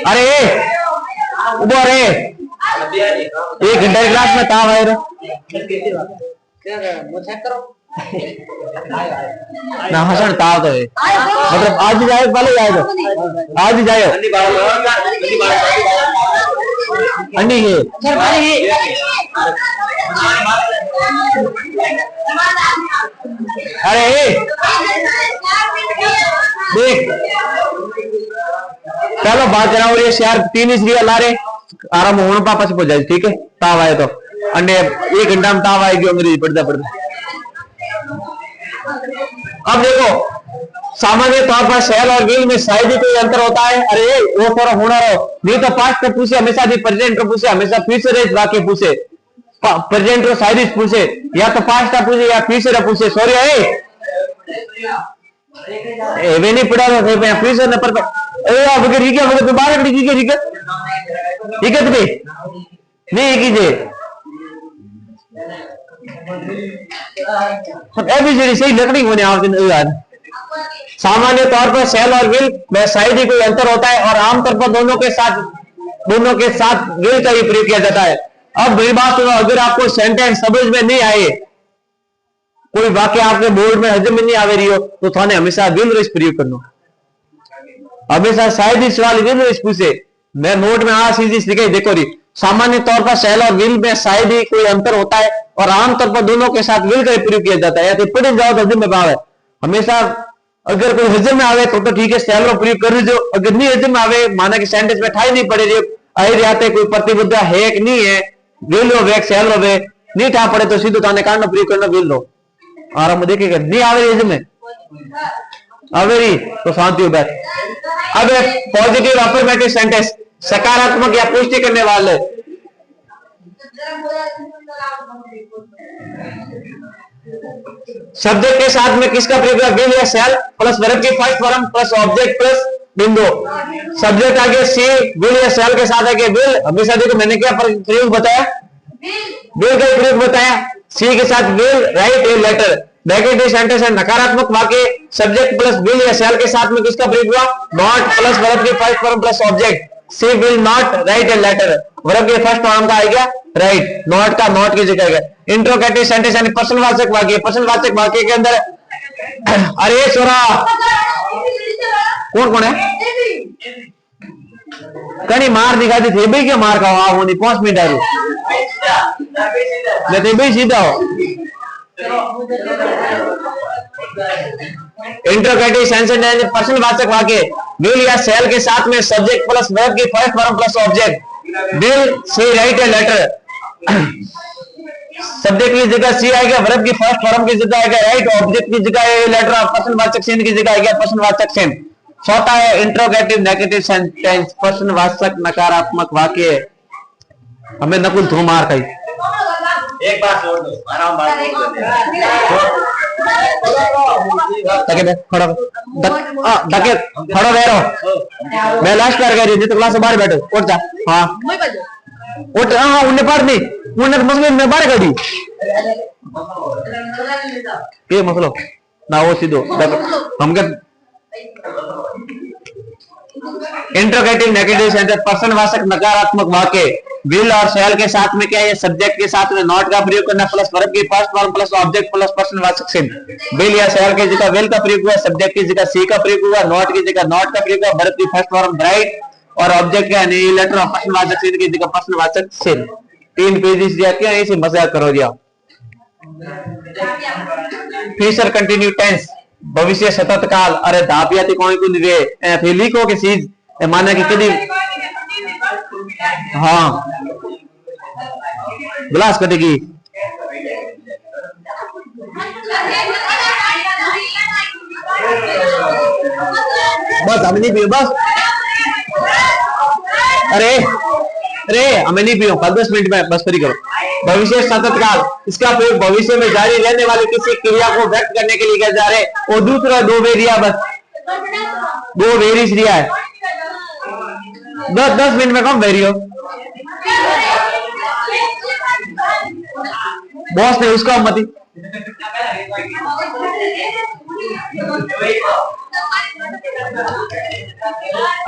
अरे उबो रे 1 घंटे क्लास में कहा है ना हसन ताव तो है मतलब आज ही जाए पहले जाए तो आज ही जाए अंडी है अरे देख चलो बात कराओ ये शेयर 3 इसलिए ला रहे आराम होने पापा से जाए ठीक है ताव आए तो अंडे 1 घंटा में ताव आएगी अंग्रेजी पढ़ता अब देखो सामान्य तौर पर सेल और विल में शायद ही कोई अंतर होता है अरे वो थोड़ा होना रहो नहीं तो पास्ट को पूछे हमेशा भी प्रेजेंट को पूछे हमेशा फ्यूचर एज वाक्य पूछे प्रेजेंट को शायद पूछे या तो पास्ट का पूछे या फ्यूचर पूछे सॉरी वे नहीं पढ़ा फ्यूचर ने पर ठीक है दोबारा ठीक है नहीं कीजिए एबीसीडी सही लकड़ी होने यार सामान्य तौर पर सेल और विल में शायद ही कोई अंतर होता है और आमतौर पर दोनों के साथ विल का ही प्रयोग किया जाता है अब मेरी बात सुनो अगर आपको सेंटेंस समझ में नहीं आए कोई वाक्य आपके बोर्ड में हजम में नहीं आ रही हो तो थाने हमेशा विल रेस प्रयोग करना हमेशा शायद ही सवाल विल रेस पूछे मैं नोट में आ सीधी लिखे देखो रही सामान्य तौर पर सेल और विल में शायद ही कोई अंतर होता है और आमतौर पर दोनों के साथ विल का प्रयोग किया जाता है या तो पढ़े जाओ तो हजम में भाव है हमेशा अगर कोई हजम में आवे तो ठीक है सेल का प्रयोग कर दो अगर नहीं हजम में आवे माना कि सेंटेंस में ठाई नहीं पड़े रही आई जाते कोई प्रतिबद्ध है कि नहीं है विल लो वे सेल लो वे नहीं ठा पड़े तो सीधो ताने कारण प्रयोग करना विल लो आराम देखेगा नहीं आवे हजम में आवेरी तो शांति हो बैठ अब पॉजिटिव अफर्मेटिव सेंटेंस सकारात्मक या पुष्टि करने वाले सब्जेक्ट के साथ में किसका प्रयोग है विल या सेल प्लस वर्ब की first form plus object plus बिंदु सब्जेक्ट आगे सी विल या सेल के साथ आगे विल हमेशा देखो मैंने क्या प्रयोग बताया विल का प्रयोग बताया सी के साथ will write A letter negative sentence है नकारात्मक वाक्य सब्जेक्ट प्लस विल या सेल के साथ में किसका प्रयोग हुआ नॉट प्लस वर्ब की first form plus object she will not right A letter verb के फर्स्ट फॉर्म का आएगा राइट नॉट का नॉट की जगह आएगा इंट्रोगेटिव सेंटेंस यानी प्रश्नवाचक वाक्य के अंदर अरे छोरा कौन है कहीं मार दिखाती थे भाई क्या मार का होनी 5 मिनट आ भाई सीधा हो इंट्रोगेटिव सेंटेंस प्रश्नवाचक वाक्य विल या सेल के साथ में सब्जेक्ट प्लस वर्ब की first form plus object will she write A letter subject की जगह सी आएगा वर्ब की फर्स्ट फॉर्म की जगह आएगा राइट ऑब्जेक्ट की जगह ए लेटर प्रश्नवाचक चिन्ह की जगह आएगा प्रश्नवाचक चिन्ह चौथा है इंट्रोगेटिव नेगेटिव सेंटेंस प्रश्नवाचक नकारात्मक वाक्य हमें नकुल धो मार खाई एक बात छोड़ दो आराम बात ताकि खड़ा ताकि खड़ा बैठो मैं लास्ट कर गई जित क्लास से बाहर बैठो उठ जा हाँ उठ हाँ उन्हें पढ़ नहीं उन्हें मसले में बाहर कर दी ये मसलो ना वो सीधो हम क्या इंट्रोगेटिव नेगेटिव सेंटेंस प्रश्नवाचक नकारात्मक वाक्य विल और शैल के साथ में क्या है सब्जेक्ट के साथ में नॉट का प्रयोग करना प्लस वर्ब की first form plus object plus प्रश्नवाचक चिन्ह विल या शैल की जगह विल का प्रयोग हुआ सब्जेक्ट की जगह सी का प्रयोग हुआ नॉट की जगह नॉट का प्रयोग हुआ वर्ब की फर्स्ट फॉर्म राइट और ऑब्जेक्ट का लेटर और प्रश्नवाचक चिन्ह की जगह प्रश्नवाचक चिन्ह 3 पेजेस दिया क्या इसे मजाक करो दिया फ्यूचर कंटिन्यू टेंस भविष्य सतत काल अरे धापियाती कोई को निवे फिर लिखो के चीज माना कि कदी हाँ ग्लास कटेगी बस हमें नहीं पियो बस अरे अरे हमें नहीं पियो 10 मिनट में बस फ्री करो भविष्य सतत काल इसका प्रयोग भविष्य में जारी रहने वाली किसी क्रिया को व्यक्त करने के लिए किया जा रहा है और दूसरा दो वेरिया बस 2 वेरिस रिया है 10 मिनट में कम वेरियो बॉस ने उसका मत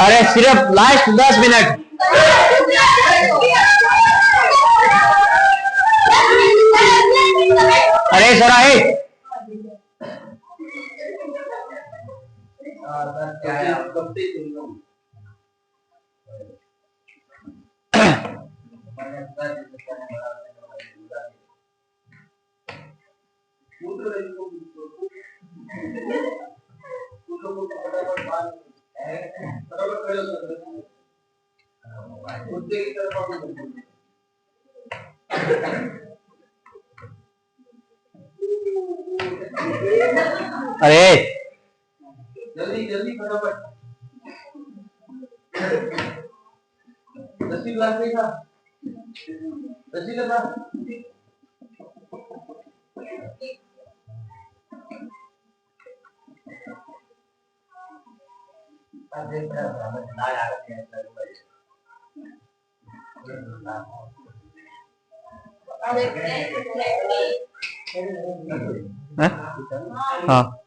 अरे सिर्फ लास्ट 10 मिनट अरे सर आए अरे जल्दी जल्दी फटाफट 10 क्लास देखा 10 लगा हाँ